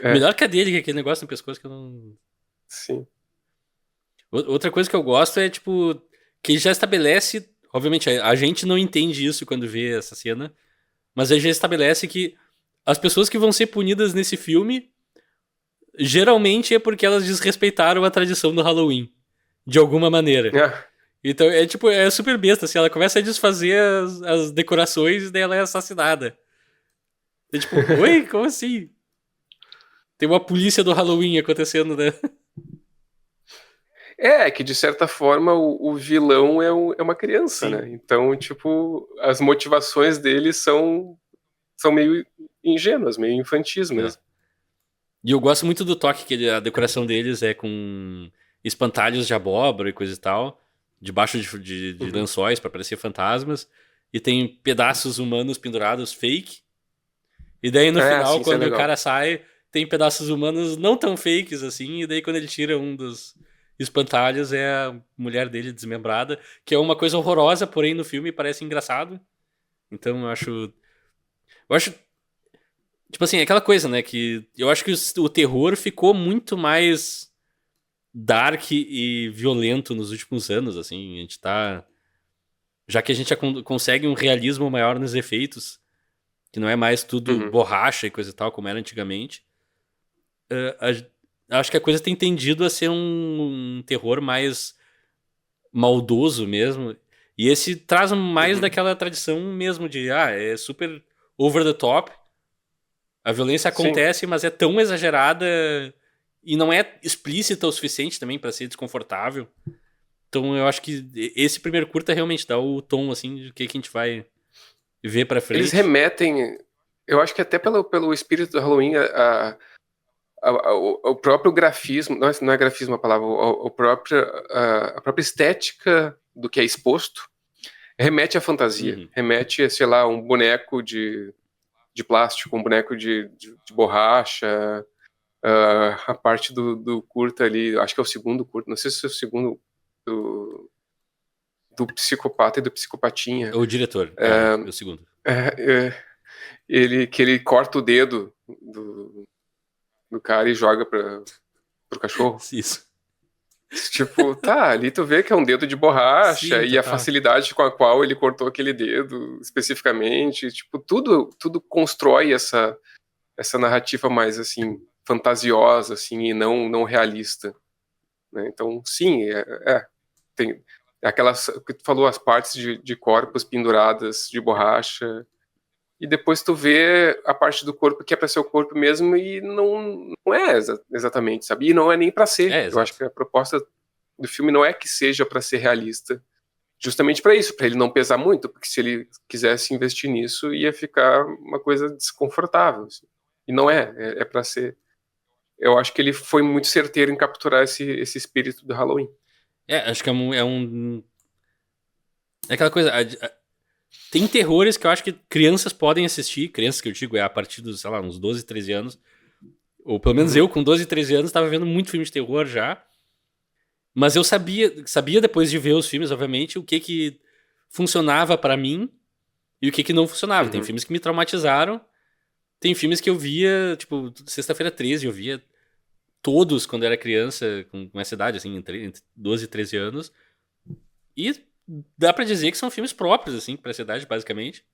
É. Melhor que a dele, que é aquele negócio no pescoço que eu não. Sim. Outra coisa que eu gosto é, tipo, que ele já estabelece. Obviamente, a gente não entende isso quando vê essa cena, mas ele já estabelece que as pessoas que vão ser punidas nesse filme geralmente é porque elas desrespeitaram a tradição do Halloween. De alguma maneira. É. Então, tipo, é super besta, assim, ela começa a desfazer as decorações e daí ela é assassinada. É tipo, oi, como assim? Tem uma polícia do Halloween acontecendo, né? Que de certa forma o vilão é uma criança, Sim. né? Então, tipo, as motivações dele são meio ingênuas, meio infantis mesmo. E eu gosto muito do toque que a decoração deles é com espantalhos de abóbora e coisa e tal, debaixo de lençóis pra parecer fantasmas, e tem pedaços humanos pendurados fake. E daí no final, Sim, isso é quando o legal. cara sai, tem pedaços humanos não tão fakes assim, e daí quando ele tira um dos espantalhos é a mulher dele desmembrada, que é uma coisa horrorosa, porém no filme parece engraçado. Então eu acho tipo assim, aquela coisa, né, que eu acho que o terror ficou muito mais dark e violento nos últimos anos, assim, a gente tá já que a gente já consegue um realismo maior nos efeitos, que não é mais tudo Uhum. borracha e coisa e tal como era antigamente. Acho que a coisa tem tendido a ser um terror mais maldoso mesmo. E esse traz mais Uhum. daquela tradição mesmo de, é super over the top. A violência Sim. acontece, mas é tão exagerada e não é explícita o suficiente também pra ser desconfortável. Então eu acho que esse primeiro curta realmente dá o tom, assim, de que a gente vai ver pra Eles frente. remetem, eu acho que até pelo espírito do Halloween, o próprio grafismo, não é grafismo a palavra, a própria estética do que é exposto remete à fantasia, Uhum. remete, sei lá, um boneco de plástico, um boneco de borracha, a parte do curta ali, acho que é o segundo curta, não sei se é o segundo, do psicopata e do psicopatinha. O diretor, é o segundo. Que ele corta o dedo do cara e joga pro cachorro. Isso. Tipo, tá, ali tu vê que é um dedo de borracha Sim, e a total. facilidade com a qual ele cortou aquele dedo especificamente, tipo, tudo constrói essa narrativa mais, assim, fantasiosa, assim, e não realista, né? Então, sim, tem aquelas, que tu falou, as partes de corpos penduradas de borracha, e depois tu vê a parte do corpo que é para ser o corpo mesmo e não é exatamente, sabe? E não é nem para ser. Eu acho Exato. que a proposta do filme não é que seja para ser realista, justamente para isso, para ele não pesar muito, porque se ele quisesse investir nisso ia ficar uma coisa desconfortável, assim. E não é para ser. Eu acho que ele foi muito certeiro em capturar esse espírito do Halloween. Acho que é aquela coisa. Tem terrores que eu acho que crianças podem assistir. Crianças que eu digo é a partir dos, sei lá, uns 12, 13 anos. Ou pelo menos Uhum. eu, com 12, 13 anos, tava vendo muito filme de terror já. Mas eu sabia depois de ver os filmes, obviamente, o que funcionava pra mim e o que não funcionava. Tem Uhum. filmes que me traumatizaram. Tem filmes que eu via, tipo, Sexta-feira 13, eu via todos quando era criança, com essa idade, assim, entre 12 e 13 anos. E dá pra dizer que são filmes próprios, assim, pra essa idade, basicamente.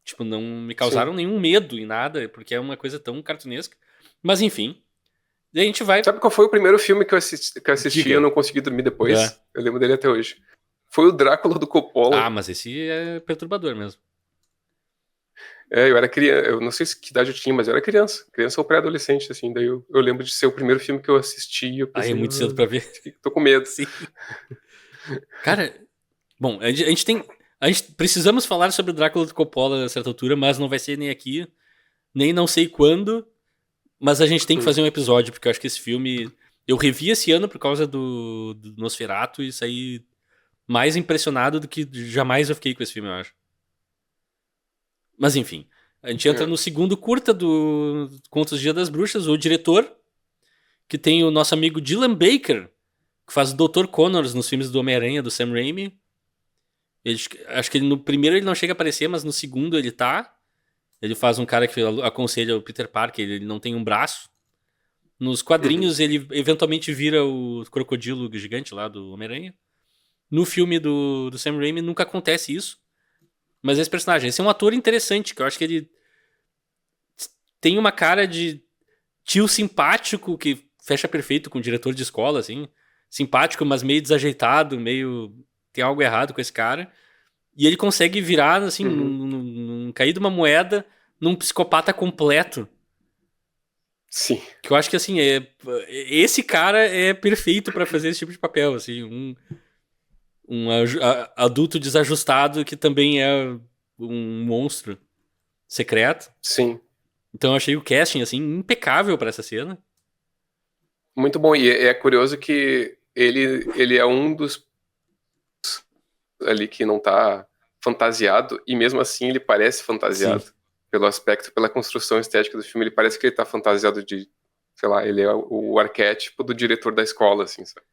Tipo, não me Sim. causaram nenhum medo em nada, porque é uma coisa tão cartunesca. Mas enfim, daí a gente vai. Sabe qual foi o primeiro filme que eu assisti e eu Diga. não consegui dormir É. depois? Eu lembro dele até hoje. Foi o Drácula do Coppola. Mas esse é perturbador mesmo. Eu era criança, eu não sei que idade eu tinha, mas eu era criança ou pré-adolescente, assim. Daí eu lembro de ser o primeiro filme que eu assisti e eu É pensei, muito cedo pra ver. tô com medo. Sim. Cara, bom, a gente tem. A gente precisamos falar sobre o Drácula do Coppola a certa altura, mas não vai ser nem aqui, nem não sei quando. Mas a gente tem que Hum. fazer um episódio, porque eu acho que esse filme. Eu revi esse ano por causa do Nosferatu e saí mais impressionado do que jamais eu fiquei com esse filme, eu acho. Mas enfim, a gente entra no segundo curta do Contos do Dia das Bruxas, o diretor, que tem o nosso amigo Dylan Baker, que faz o Dr. Connors nos filmes do Homem-Aranha, do Sam Raimi. Acho que no primeiro ele não chega a aparecer, mas no segundo ele tá. Ele faz um cara que aconselha o Peter Parker, ele não tem um braço. Nos quadrinhos ele eventualmente vira o crocodilo gigante lá do Homem-Aranha. No filme do Sam Raimi nunca acontece isso. Mas esse personagem, esse é um ator interessante, que eu acho que ele tem uma cara de tio simpático que fecha perfeito com o diretor de escola, assim. Simpático, mas meio desajeitado, meio... Tem algo errado com esse cara. E ele consegue virar, assim, num cair de uma moeda, num psicopata completo. Sim. Que eu acho que, assim, esse cara é perfeito pra fazer esse tipo de papel, assim. Adulto desajustado que também é um monstro secreto. Sim. Então eu achei o casting, assim, impecável pra essa cena. Muito bom. E é curioso que ele é um dos ali que não tá fantasiado, e mesmo assim ele parece fantasiado. Sim. Pelo aspecto, pela construção estética do filme, ele parece que ele tá fantasiado de, sei lá, ele é o arquétipo do diretor da escola, assim, sabe?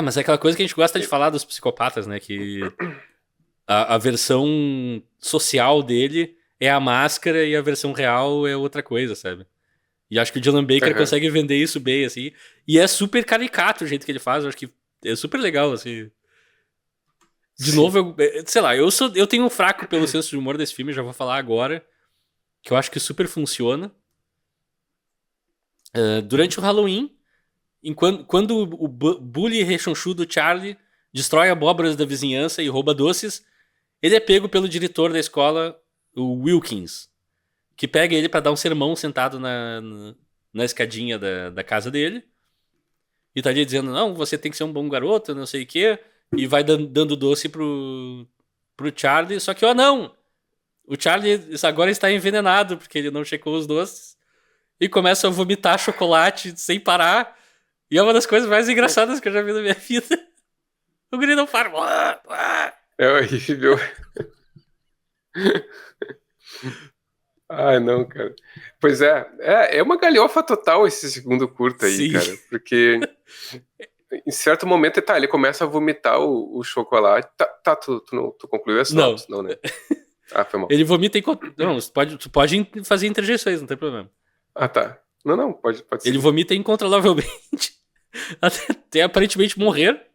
Mas é aquela coisa que a gente gosta de falar dos psicopatas, né? Que a versão social dele é a máscara e a versão real é outra coisa, sabe? E acho que o Dylan Baker consegue vender isso bem, assim. E é super caricato o jeito que ele faz, eu acho que é super legal, assim. De novo, sei lá, eu tenho um fraco pelo senso de humor desse filme, já vou falar agora, que eu acho que super funciona. Durante o Halloween, quando o bully rechonchudo Charlie destrói abóboras da vizinhança e rouba doces, ele é pego pelo diretor da escola, o Wilkins, que pega ele pra dar um sermão sentado na escadinha da casa dele. E tá ali dizendo, não, você tem que ser um bom garoto, não sei o quê. E vai dando doce pro Charlie. Só que, não! O Charlie agora está envenenado, porque ele não checou os doces. E começa a vomitar chocolate sem parar. E é uma das coisas mais engraçadas que eu já vi na minha vida. O guri não para. É horrível. Ai, não, cara. Pois é uma galhofa total esse segundo curta aí, cara. Porque em certo momento, ele começa a vomitar o chocolate. Tu concluiu essa? Não, né? Foi mal. Ele vomita Não, tu pode fazer interjeições, não tem problema. Tá. Não, pode ser. Ele vomita incontrolavelmente. Até aparentemente morrer.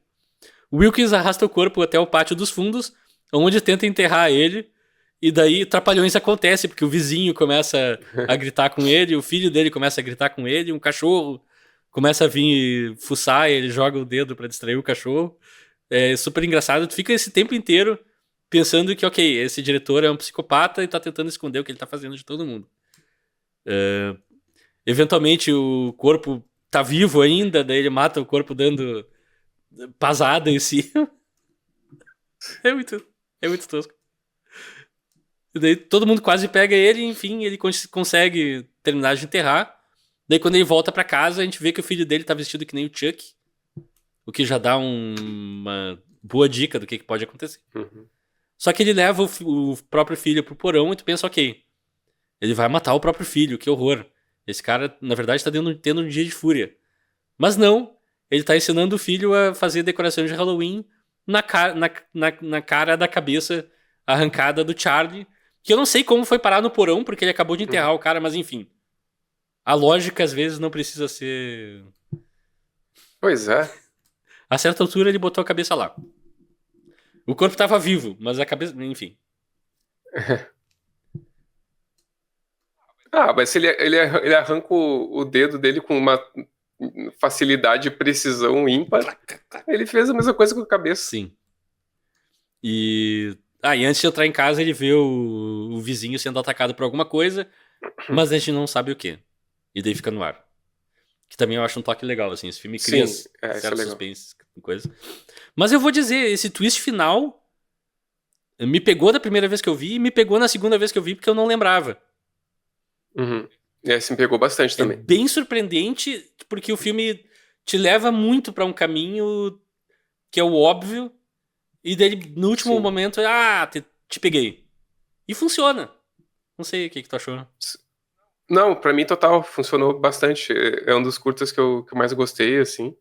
Wilkins arrasta o corpo até o pátio dos fundos, onde tenta enterrar ele. E daí trapalhões acontece, porque o vizinho começa a gritar com ele, o filho dele começa a gritar com ele, um cachorro começa a vir fuçar, e ele joga o dedo pra distrair o cachorro. É super engraçado. Tu fica esse tempo inteiro pensando que, ok, esse diretor é um psicopata e tá tentando esconder o que ele tá fazendo de todo mundo. Eventualmente o corpo tá vivo ainda, daí ele mata o corpo dando pasada em cima. É muito tosco. E daí todo mundo quase pega ele, enfim, ele consegue terminar de enterrar. Daí quando ele volta pra casa, a gente vê que o filho dele tá vestido que nem o Chuck. O que já dá uma boa dica do que pode acontecer. Uhum. Só que ele leva o próprio filho pro porão e tu pensa, ok, ele vai matar o próprio filho, que horror. Esse cara, na verdade, tá tendo um dia de fúria. Mas não, ele tá ensinando o filho a fazer decorações de Halloween na cara da cabeça arrancada do Charlie, que eu não sei como foi parar no porão, porque ele acabou de enterrar o cara, mas enfim. A lógica, às vezes, não precisa ser... Pois é. A certa altura, ele botou a cabeça lá. O corpo tava vivo, mas a cabeça... Enfim. Mas se ele arranca o dedo dele com uma facilidade e precisão ímpar, ele fez a mesma coisa com a cabeça. Sim. E antes de entrar em casa, ele vê o vizinho sendo atacado por alguma coisa, mas a gente não sabe o que. E daí fica no ar. Que também eu acho um toque legal, assim. Esse filme cria certos suspense, coisa. Mas eu vou dizer, esse twist final me pegou da primeira vez que eu vi e me pegou na segunda vez que eu vi, porque eu não lembrava. Uhum. Esse me pegou bastante também. É bem surpreendente, porque o filme te leva muito pra um caminho que é o óbvio, E daí, no último Sim. momento, te peguei. E funciona. Não sei o que tu achou. Não, pra mim total, funcionou bastante. É um dos curtas que eu mais gostei, assim.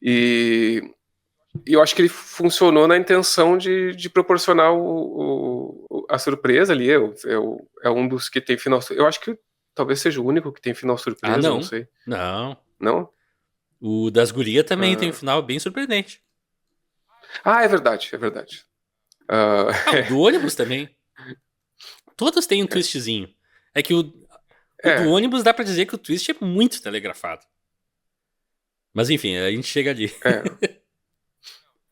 E, e eu acho que ele funcionou na intenção de proporcionar a surpresa ali. É um dos que tem final. Eu acho que talvez seja o único que tem final Ah, surpresa, não não. sei. Não. Não? O das gurias também tem um Ah, final bem surpreendente. é verdade, é verdade. Ah, Ah, o do ônibus também. Todos têm um twistzinho. É que o do é, ônibus dá pra dizer que o twist é muito telegrafado. Mas enfim, a gente chega ali. é.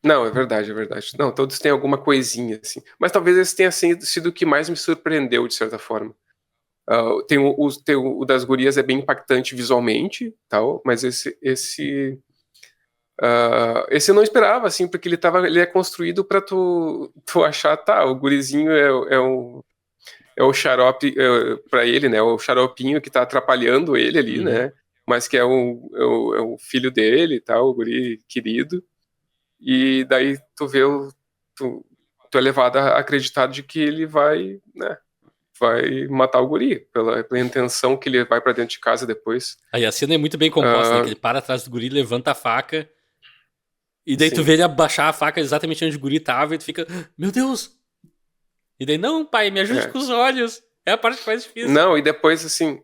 Não, é verdade, é verdade. Não, todos têm alguma coisinha, assim. Mas talvez esse tenha sido o que mais me surpreendeu, de certa forma. Tem o das gurias é bem impactante visualmente, tal, mas esse eu não esperava, assim, porque ele é construído pra tu achar, tá, o gurizinho é o xarope, pra ele, né, o xaropinho que tá atrapalhando ele ali, Uhum. né, mas que é o filho dele, tal, o guri querido, e daí tu é levado a acreditar de que ele vai, né, vai matar o guri, pela intenção que ele vai pra dentro de casa depois. Aí a cena é muito bem composta, né? Que Ah, ele para atrás do guri, levanta a faca, e daí tu vê sim. ele abaixar a faca exatamente onde o guri tava, e tu fica, meu Deus! E daí, não, pai, me ajude É. com os olhos. É a parte mais difícil. Não, e depois, assim,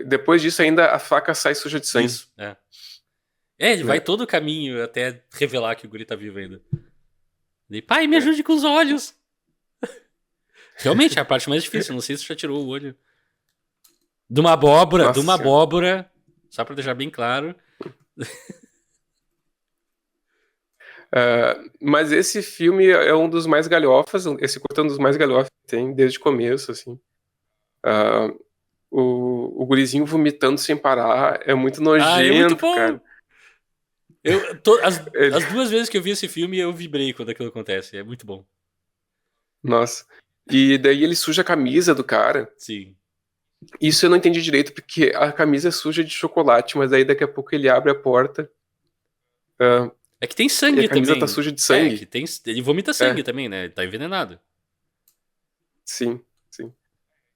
depois disso ainda a faca sai suja de sangue, Isso, é. É, ele vai né? todo o caminho até revelar que o guri tá vivo ainda. E, pai, me ajude com os olhos. Realmente, é a parte mais difícil. Não sei se já tirou o olho. De Nossa uma senhora. abóbora, só pra deixar bem claro. Mas esse filme é um dos mais galhofas, esse curta é um dos mais galhofas que tem desde o começo, assim. Ah, o gurizinho vomitando sem parar é muito Ah, é muito nojento, bom! cara. Ele- As duas vezes que eu vi esse filme, eu vibrei quando aquilo acontece. É muito bom. Nossa. E daí ele suja a camisa do cara. Sim. Isso eu não entendi direito, porque a camisa é suja de chocolate, mas aí daqui a pouco ele abre a porta, ah, É que tem e a sangue camisa tá também. suja de É, que sangue. tem. Ele vomita sangue É, também, né? Ele tá envenenado. sim, sim.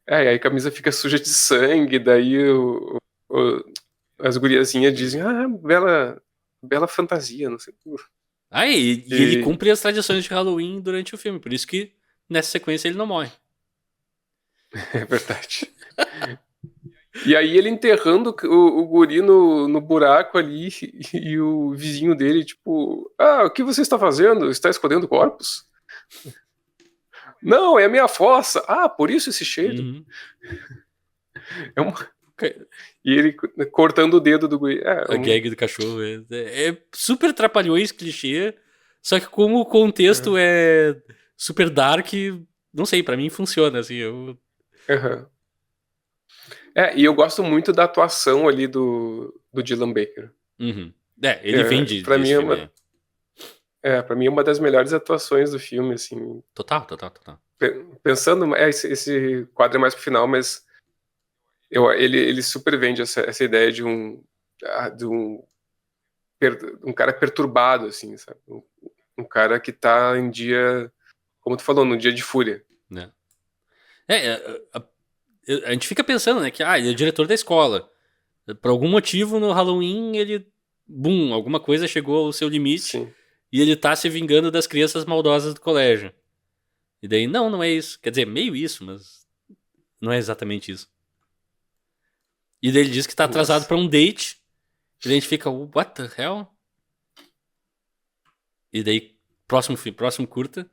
E aí a camisa fica suja de sangue, daí o- as guriazinhas dizem, bela, bela fantasia, não sei. Ah, e ele E cumpre as tradições de Halloween durante o filme. Por isso que nessa sequência ele não morre. é verdade. E aí ele enterrando o guri no buraco ali, e o vizinho dele, tipo, o que você está fazendo? Está escondendo corpos? Não, é a minha fossa. Por isso esse cheiro. Uhum. É uma... E ele cortando o dedo do guri. A gag do cachorro é super trapalhões, clichê. Só que como o contexto é super dark, não sei, pra mim funciona, assim. Uhum. E eu gosto muito da atuação ali do Dylan Baker. Uhum. É, ele vende Pra mim desse é filme. uma, pra mim é uma das melhores atuações do filme, assim. Total, total, total. Pensando, esse quadro é mais pro final, mas ele super vende essa ideia de um cara perturbado, assim, sabe? Um cara que tá em dia, como tu falou, num dia de fúria. Né? A gente fica pensando, né, que ele é o diretor da escola. Por algum motivo, no Halloween, ele. Bum, alguma coisa chegou ao seu limite Sim. e ele tá se vingando das crianças maldosas do colégio. E daí, não, não é isso. Quer dizer, meio isso, mas não é exatamente isso. E daí ele diz que tá atrasado Nossa. pra um date. E daí a gente fica, what the hell? E daí, próximo curta.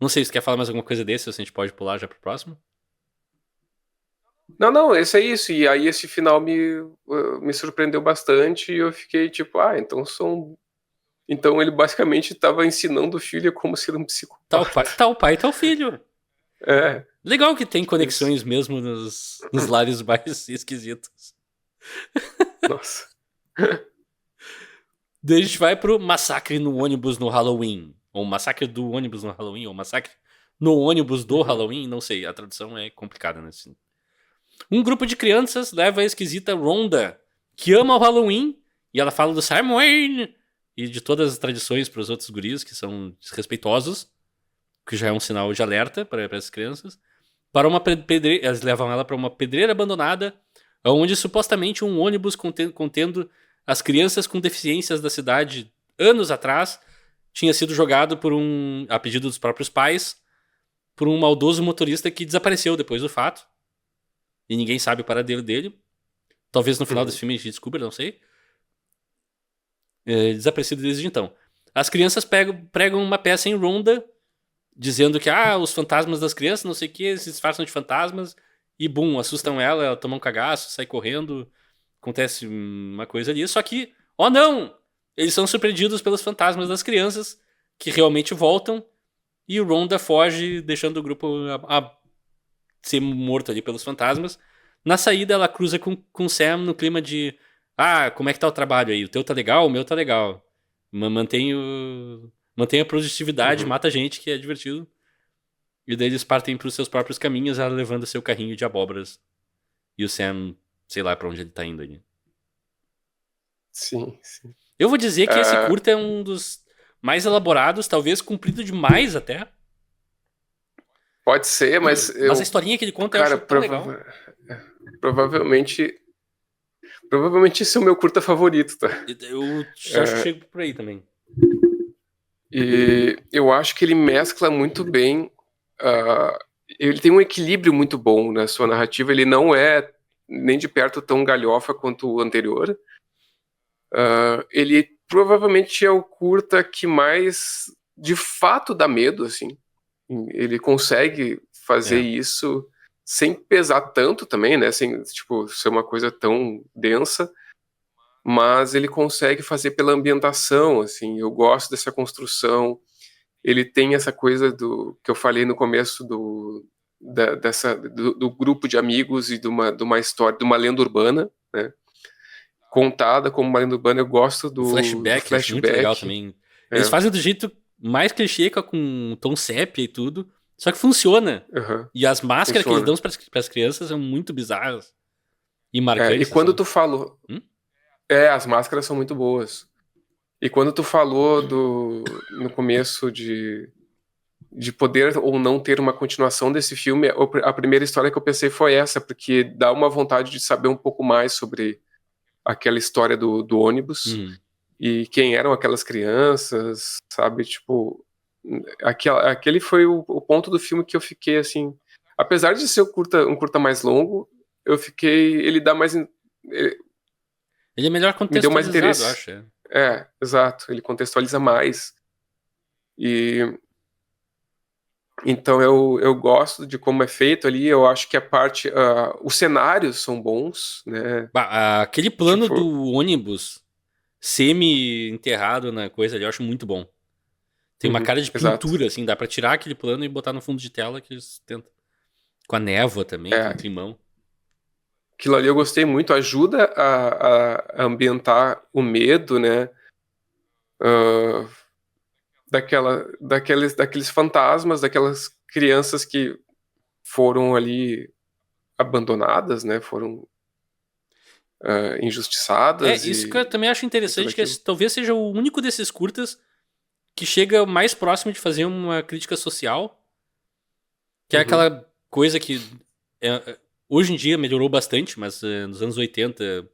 Não sei se quer falar mais alguma coisa desse, ou se a gente pode pular já pro próximo. Não, não, esse é isso. E aí esse final me surpreendeu bastante e eu fiquei tipo, então ele basicamente estava ensinando o filho como ser um psicopata. Tá o pai e tá o filho. É, Legal que tem isso. conexões mesmo nos lares mais esquisitos. Nossa. Daí a gente vai pro massacre no ônibus no Halloween. Ou massacre do ônibus no Halloween, ou massacre no ônibus do Uhum. Halloween, não sei, a tradução é complicada nesse. Um grupo de crianças leva a esquisita Rhonda, que ama o Halloween, e ela fala do Simon Wayne e de todas as tradições para os outros guris, que são desrespeitosos, que já é um sinal de alerta para essas crianças, para uma pedreira. Eles levam ela para uma pedreira abandonada, onde supostamente um ônibus contendo as crianças com deficiências da cidade anos atrás tinha sido jogado a pedido dos próprios pais por um maldoso motorista que desapareceu depois do fato. E ninguém sabe o paradeiro dele. Talvez no final desse filme a gente descubra, não sei. Desaparecido desde então. As crianças pregam uma peça em Ronda dizendo que os fantasmas das crianças, não sei o que, se disfarçam de fantasmas e bum, assustam ela toma um cagaço, sai correndo, acontece uma coisa ali. Só que, não! Eles são surpreendidos pelos fantasmas das crianças que realmente voltam e o Ronda foge, deixando o grupo a ser morto ali pelos fantasmas. Na saída, ela cruza com Sam no clima de como é que tá o trabalho aí? O teu tá legal? O meu tá legal. Mantém a produtividade, mata gente, que é divertido. E daí eles partem pros seus próprios caminhos, ela levando seu carrinho de abóboras. E o Sam, sei lá pra onde ele tá indo ali. Sim, sim. Eu vou dizer que esse curta é um dos mais elaborados, talvez comprido demais até. Pode ser, mas a historinha que ele conta eu acho tão legal. Provavelmente esse é o meu curta favorito, tá? Eu acho que chego por aí também. E eu acho que ele mescla muito bem. Ele tem um equilíbrio muito bom na sua narrativa. Ele não é nem de perto tão galhofa quanto o anterior. Ele provavelmente é o curta que mais de fato dá medo, assim. Ele consegue fazer isso sem pesar tanto também, né? Sem, tipo, ser uma coisa tão densa. Mas ele consegue fazer pela ambientação, assim. Eu gosto dessa construção. Ele tem essa coisa que eu falei no começo do grupo de amigos e de uma história, de uma lenda urbana, né? Contada como uma lenda urbana. Eu gosto do flashback. Acho muito legal também. Eles fazem do jeito mais clichê, com tom sépia e tudo, só que funciona. E as máscaras que eles dão para as crianças são muito bizarras e marcantes. E quando tu falou... as máscaras são muito boas. E quando tu falou no começo de poder ou não ter uma continuação desse filme, a primeira história que eu pensei foi essa, porque dá uma vontade de saber um pouco mais sobre aquela história do ônibus e quem eram aquelas crianças, sabe? Tipo, aquele foi o ponto do filme que eu fiquei assim. Apesar de ser um curta mais longo, eu fiquei. Ele dá mais. Ele é melhor contextualizado, me deu mais interesse. Eu acho. Exato. Ele contextualiza mais. Então eu gosto de como é feito ali. Eu acho que a parte... os cenários são bons, né? Aquele plano do ônibus semi-enterrado na coisa ali, eu acho muito bom. Tem uma cara de pintura, assim. Dá pra tirar aquele plano e botar no fundo de tela que eles tentam. Com a névoa também, com o climão. Aquilo ali eu gostei muito. Ajuda a ambientar o medo, né? Daqueles fantasmas, daquelas crianças que foram ali abandonadas, né? Foram injustiçadas. Isso que eu também acho interessante, que talvez seja o único desses curtas que chega mais próximo de fazer uma crítica social, que é aquela coisa que hoje em dia melhorou bastante, mas nos anos 80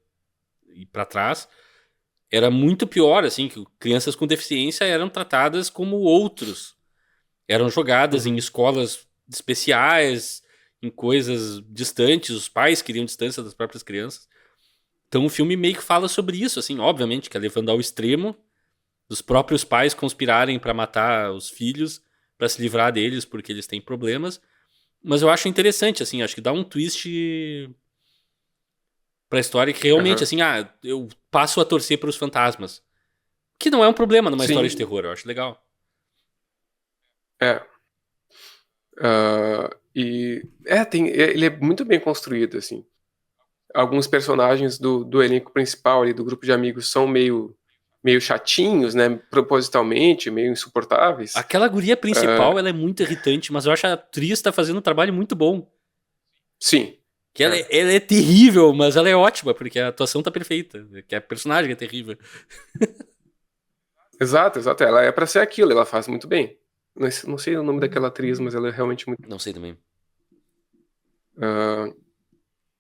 e pra trás era muito pior, assim, que crianças com deficiência eram tratadas como outros. Eram jogadas em escolas especiais, em coisas distantes, os pais queriam distância das próprias crianças. Então o filme meio que fala sobre isso, assim, obviamente, que é levando ao extremo dos próprios pais conspirarem para matar os filhos, para se livrar deles porque eles têm problemas. Mas eu acho interessante, assim, acho que dá um twist pra história que realmente, assim, eu passo a torcer pros fantasmas. Que não é um problema numa história de terror, eu acho legal. Ele é muito bem construído, assim. Alguns personagens do elenco principal ali, do grupo de amigos, são meio chatinhos, né? Propositalmente, meio insuportáveis. Aquela guria principal, ela é muito irritante, mas eu acho que a atriz tá fazendo um trabalho muito bom. Sim. Que ela é terrível, mas ela é ótima, porque a atuação tá perfeita. Que a personagem é terrível. Exato, exato. Ela é pra ser aquilo, ela faz muito bem. Não sei o nome daquela atriz, mas ela é realmente muito. Não sei também. Ah,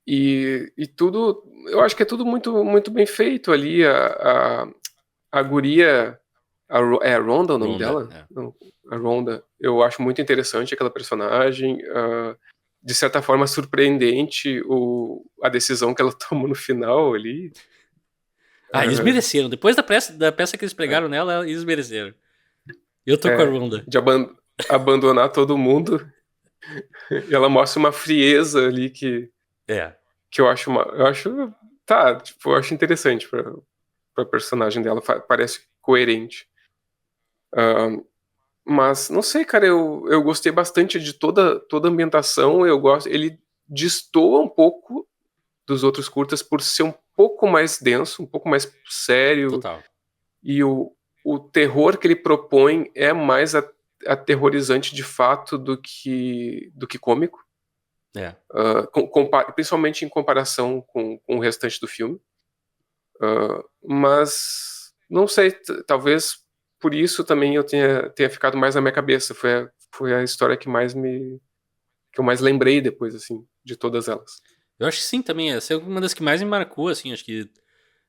e tudo, eu acho que é tudo muito, muito bem feito ali. A guria, é a Rhonda o nome Ronda, dela? Não, a Rhonda, eu acho muito interessante aquela personagem. De certa forma, surpreendente a decisão que ela toma no final ali. Eles Ah, mereceram. Depois da peça que eles pregaram nela, eles mereceram. Eu tô com a Ronda. de abandonar todo mundo. E ela mostra uma frieza ali É. que eu acho, tá, tipo, eu acho interessante pra personagem dela, parece coerente. Ah, mas, não sei, cara, eu gostei bastante de toda a ambientação, eu gosto, ele destoa um pouco dos outros curtas por ser um pouco mais denso, um pouco mais sério, Total. e o terror que ele propõe é mais aterrorizante de fato do que cômico. É. Principalmente em comparação com o restante do filme. Mas não sei, talvez por isso também eu tenha ficado mais na minha cabeça. Foi a história que eu mais lembrei depois, assim, de todas elas. Eu acho que sim também. Essa é uma das que mais me marcou, assim. Acho que.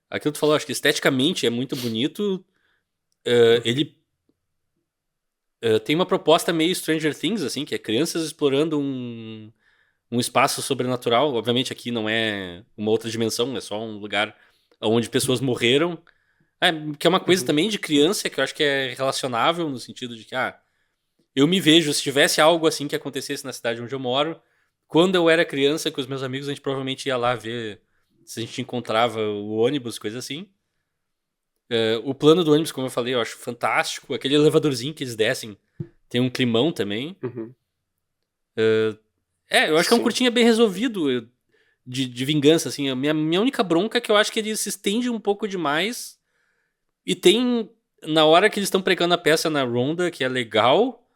Aquilo que tu falou, acho que esteticamente é muito bonito. Uhum, Ele tem uma proposta meio Stranger Things, assim, que é crianças explorando um espaço sobrenatural. Obviamente aqui não é uma outra dimensão, é só um lugar onde pessoas morreram. Que é uma coisa uhum, também de criança que eu acho que é relacionável no sentido de que, eu me vejo, se tivesse algo assim que acontecesse na cidade onde eu moro, quando eu era criança com os meus amigos, a gente provavelmente ia lá ver se a gente encontrava o ônibus, coisa assim. O plano do ônibus, como eu falei, eu acho fantástico. Aquele elevadorzinho que eles descem tem um climão também. uhum. Eu acho que é um Sim. curtinha bem resolvido de vingança, assim. A minha única bronca é que eu acho que ele se estende um pouco demais. E tem, na hora que eles estão pregando a peça na Ronda, que é legal,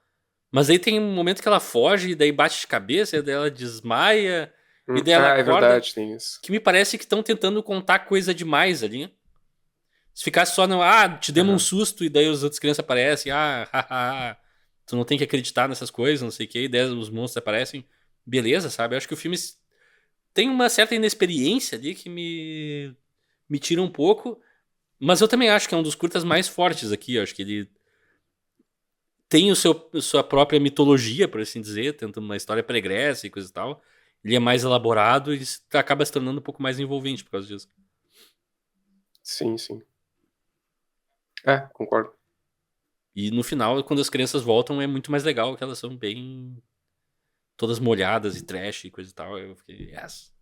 mas aí tem um momento que ela foge, e daí bate de cabeça, e daí ela desmaia, e daí ela É acorda, verdade, tem isso. que me parece que estão tentando contar coisa demais ali. Se ficasse só no, te demos um Aham. susto, e daí as outras crianças aparecem, haha, tu não tem que acreditar nessas coisas, não sei o que, e daí os monstros aparecem. Beleza, sabe? Eu acho que o filme tem uma certa inexperiência ali que me tira um pouco, mas eu também acho que é um dos curtas mais fortes aqui. Eu acho que ele tem sua própria mitologia, por assim dizer, tendo uma história pregressa e coisa e tal. Ele é mais elaborado e acaba se tornando um pouco mais envolvente por causa disso. Sim, sim. Concordo. E no final, quando as crianças voltam, é muito mais legal, que elas são bem todas molhadas e trash e coisa e tal. Eu fiquei, yes.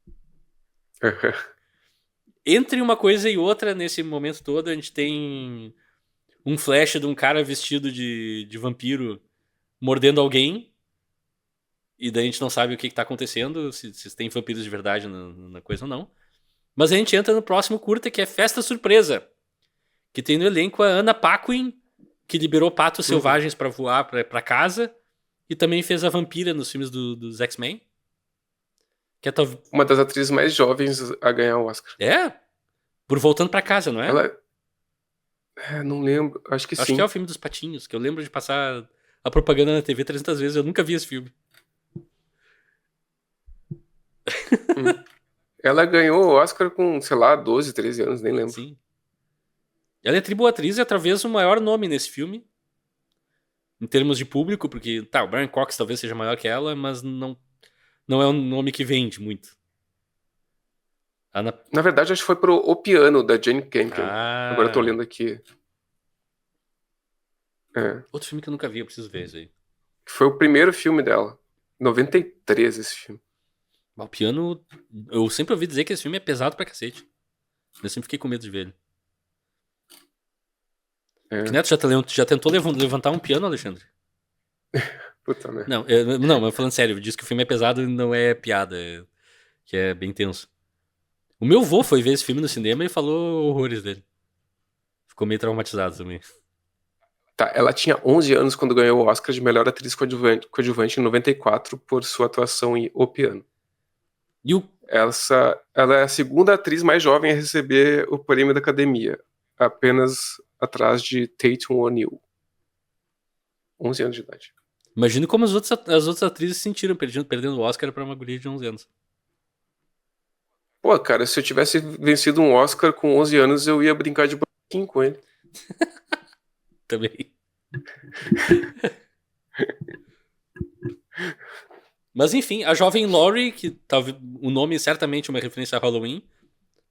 Entre uma coisa e outra, nesse momento todo, a gente tem um flash de um cara vestido de vampiro mordendo alguém. E daí a gente não sabe o que tá acontecendo, se tem vampiros de verdade na coisa ou não. Mas a gente entra no próximo curta, que é Festa Surpresa. Que tem no elenco a Anna Paquin, que liberou patos Uhum. selvagens pra voar pra casa. E também fez a vampira nos filmes dos X-Men. Que é, Uma das atrizes mais jovens a ganhar o Oscar. é? Por Voltando pra Casa, não é? Ela, não lembro, acho que Acho que é o sim. filme dos patinhos, que eu lembro de passar a propaganda na TV 300 vezes. Eu nunca vi esse filme. Hum. Ela ganhou o Oscar com, sei lá, 12, 13 anos, nem lembro. Sim. Ela é tribo-atriz e é talvez o maior nome nesse filme. Em termos de público, porque, o Brian Cox talvez seja maior que ela, mas não é um nome que vende muito. Ana... Na verdade, acho que foi pro O Piano, da Jane Campion. Agora eu tô Ah, lendo aqui. É, outro filme que eu nunca vi, eu preciso ver isso aí. que foi o primeiro filme dela. 93 esse filme. O Piano, eu sempre ouvi dizer que esse filme é pesado pra cacete. Eu sempre fiquei com medo de ver ele. Que É, Neto já tentou levantar um piano, Alexandre? puta merda. Não, mas falando sério, diz que o filme é pesado e não é piada, que é bem tenso. O meu avô foi ver esse filme no cinema e falou horrores dele. Ficou meio traumatizado também. Tá, ela tinha 11 anos quando ganhou o Oscar de melhor atriz coadjuvante em 94 por sua atuação em O Piano. E o. Ela é a segunda atriz mais jovem a receber o prêmio da Academia. Apenas atrás de Tatum O'Neal. 11 anos de idade. Imagino como as outras atrizes se sentiram perdendo o Oscar pra uma guria de 11 anos. Pô, cara, se eu tivesse vencido um Oscar com 11 anos, eu ia brincar de bonequinho com ele. Também. Mas enfim, a jovem Laurie, que o nome certamente é uma referência a Halloween,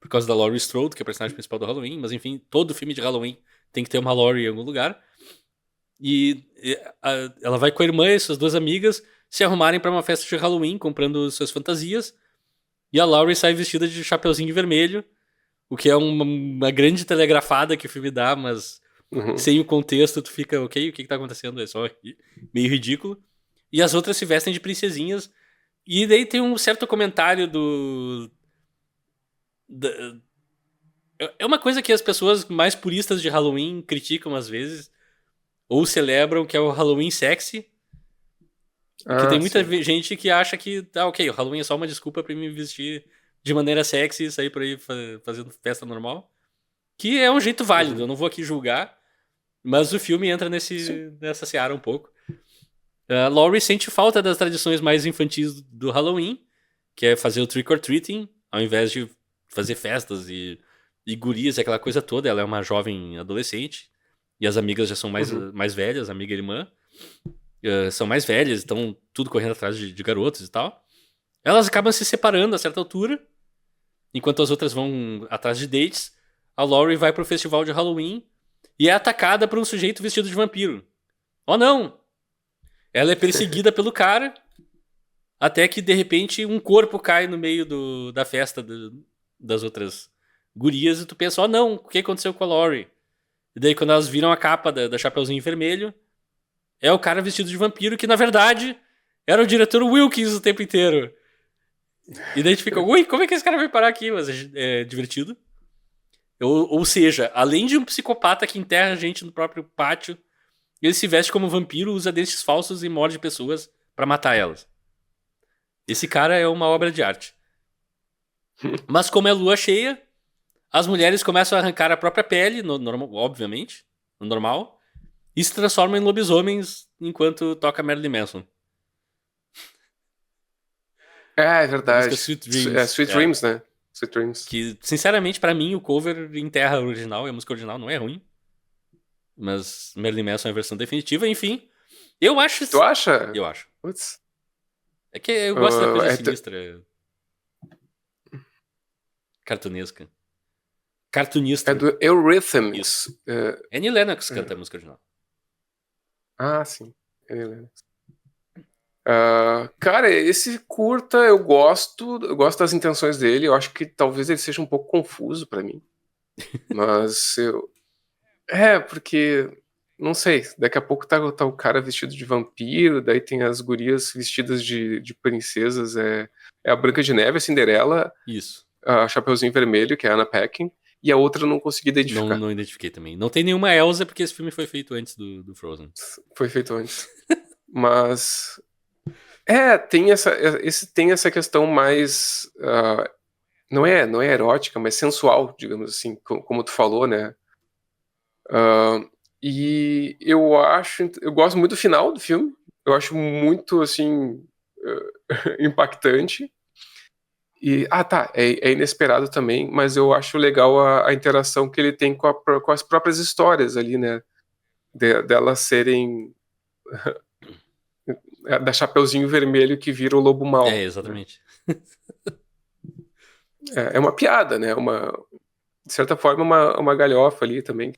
por causa da Laurie Strode, que é a personagem principal do Halloween, mas enfim, todo filme de Halloween tem que ter uma Laurie em algum lugar. E ela vai com a irmã e suas duas amigas se arrumarem pra uma festa de Halloween, comprando suas fantasias. E a Laurie sai vestida de chapeuzinho vermelho, o que é uma grande telegrafada que o filme dá, mas sem o contexto tu fica, ok, o que tá acontecendo? É só meio ridículo. E as outras se vestem de princesinhas. E daí tem um certo comentário é uma coisa que as pessoas mais puristas de Halloween criticam às vezes, ou celebram, que é o Halloween sexy. Que tem muita gente que acha que, ok, o Halloween é só uma desculpa pra me vestir de maneira sexy e sair por aí fazendo festa normal. Que é um jeito válido, eu não vou aqui julgar, mas o filme entra nessa seara um pouco. A Laurie sente falta das tradições mais infantis do Halloween, que é fazer o trick or treating, ao invés de fazer festas e gurias, aquela coisa toda. Ela é uma jovem adolescente, e as amigas já são mais velhas, amiga e irmã. São mais velhas, estão tudo correndo atrás de garotos e tal. Elas acabam se separando a certa altura, enquanto as outras vão atrás de dates. A Laurie vai pro festival de Halloween e é atacada por um sujeito vestido de vampiro. Oh não! Ela é perseguida pelo cara, até que de repente um corpo cai no meio da festa das outras gurias e tu pensa, oh não, o que aconteceu com a Laurie? E daí quando elas viram a capa da Chapeuzinho Vermelho, é o cara vestido de vampiro, que na verdade era o diretor Wilkins o tempo inteiro. E daí a gente fica, ui, como é que esse cara vai parar aqui? Mas é divertido. Ou seja, além de um psicopata que enterra gente no próprio pátio, ele se veste como vampiro, usa dentes falsos e morde pessoas pra matar elas. Esse cara é uma obra de arte. Mas como é lua cheia, as mulheres começam a arrancar a própria pele, obviamente, no normal, e se transformam em lobisomens enquanto toca Marilyn Manson. É verdade. Sweet Dreams. Sweet Dreams, né? Sweet Dreams. Que, sinceramente, pra mim, o cover enterra a original, e a música original não é ruim. Mas Marilyn Manson é a versão definitiva, enfim. Eu acho... Tu acha? Eu acho. Putz. É que eu gosto da coisa sinistra. Cartunesca. Cartunista. É do Eurythmics. Isso. Annie Lennox canta a música original. Ah, sim. Annie Lennox. Cara, esse curta eu gosto das intenções dele. Eu acho que talvez ele seja um pouco confuso pra mim. Mas porque não sei, daqui a pouco tá o cara vestido de vampiro, daí tem as gurias vestidas de princesas, é a Branca de Neve, a Cinderela. Isso. A Chapeuzinho Vermelho, que é a Anna Paquin, e a outra eu não consegui identificar. Não identifiquei também. Não tem nenhuma Elsa, porque esse filme foi feito antes do Frozen. Foi feito antes. Mas tem essa questão mais não é erótica, mas sensual, digamos assim, como tu falou, né? E eu gosto muito do final do filme. Eu acho muito assim impactante. E é inesperado também, mas eu acho legal a interação que ele tem com as próprias histórias ali, né? Delas serem da Chapeuzinho Vermelho que vira o lobo mau. Exatamente. Né? É uma piada, né? De certa forma, uma galhofa ali também.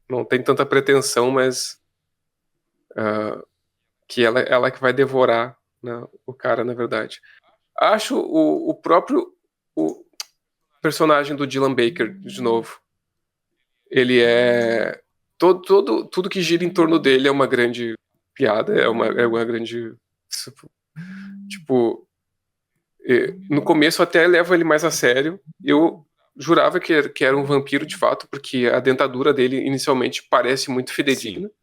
Não tem tanta pretensão, mas que ela que vai devorar, né, o cara, na verdade. Acho o próprio personagem do Dylan Baker, de novo. Ele é... Tudo que gira em torno dele é uma grande piada, é uma grande... Tipo... No começo até levo ele mais a sério. Eu jurava que era um vampiro de fato, porque a dentadura dele inicialmente parece muito fidedigna. Sim.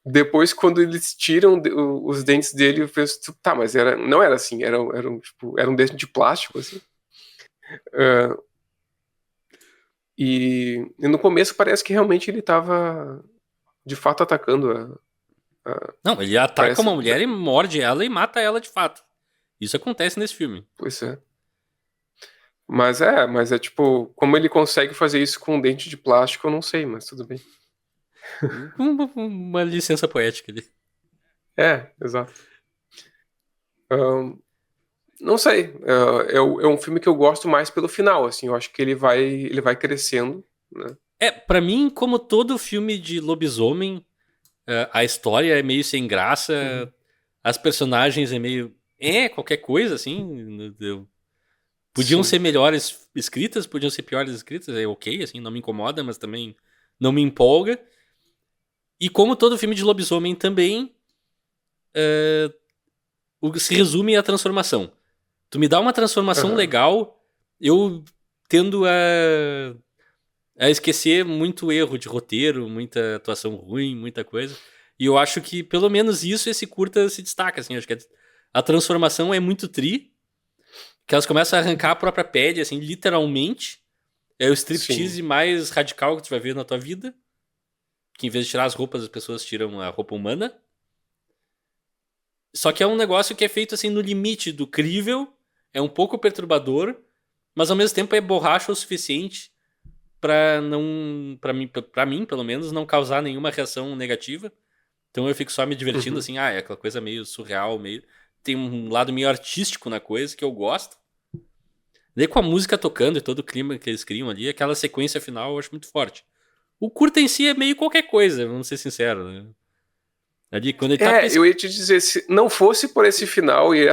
Depois, quando eles tiram os dentes dele, eu penso, mas não era assim, era um dente de plástico, assim. E no começo parece que realmente ele tava de fato atacando Não, ele ataca parece, uma mulher e morde ela e mata ela de fato. Isso acontece nesse filme. pois é. Mas é tipo, como ele consegue fazer isso com um dente de plástico, eu não sei, mas tudo bem. Uma licença poética ali. É, exato. Ahn, não sei, é um filme que eu gosto mais pelo final, assim, eu acho que ele vai crescendo, né? Pra mim, como todo filme de lobisomem, a história é meio sem graça, Uhum. as personagens é meio. Qualquer coisa, assim. Podiam Sim. ser melhores escritas, podiam ser piores escritas, é ok, assim, não me incomoda, mas também não me empolga. E como todo filme de lobisomem também, o que se resume à transformação. Tu me dá uma transformação Aham. legal, eu tendo a esquecer muito erro de roteiro, muita atuação ruim, muita coisa. E eu acho que pelo menos isso esse curta se destaca, assim, acho que a transformação é muito que elas começam a arrancar a própria pele, assim, literalmente. É o Sim. striptease mais radical que tu vai ver na tua vida, que em vez de tirar as roupas, as pessoas tiram a roupa humana. Só que é um negócio que é feito assim no limite do crível, é um pouco perturbador, mas ao mesmo tempo é borracha o suficiente pra não, para mim, pelo menos, não causar nenhuma reação negativa. Então eu fico só me divertindo Uhum. assim, é aquela coisa meio surreal, meio tem um lado meio artístico na coisa que eu gosto. Daí com a música tocando e todo o clima que eles criam ali, aquela sequência final eu acho muito forte. O curta em si é meio qualquer coisa, vamos ser sinceros, né? Ali quando ele tá Eu ia te dizer, se não fosse por esse final e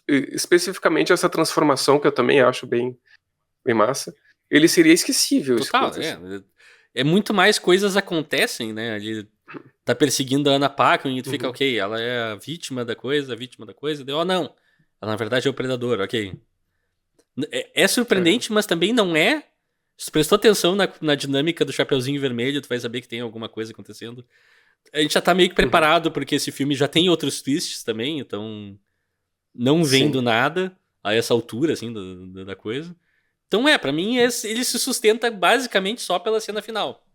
especificamente essa transformação que eu também acho bem massa, ele seria esquecível esse total, curta, assim. é muito mais coisas acontecem, né? Ele tá perseguindo a Ana Paquin e tu fica, Uhum. ok, ela é a vítima da coisa, deu, não. Ela na verdade é o predador, ok. É Aham. surpreendente, mas também não é. Se tu prestou atenção na dinâmica do Chapeuzinho Vermelho, tu vai saber que tem alguma coisa acontecendo. A gente já tá meio que Uhum. preparado, porque esse filme já tem outros twists também, então não vem do Sim. nada a essa altura, assim, da coisa. Então pra mim ele se sustenta basicamente só pela cena final.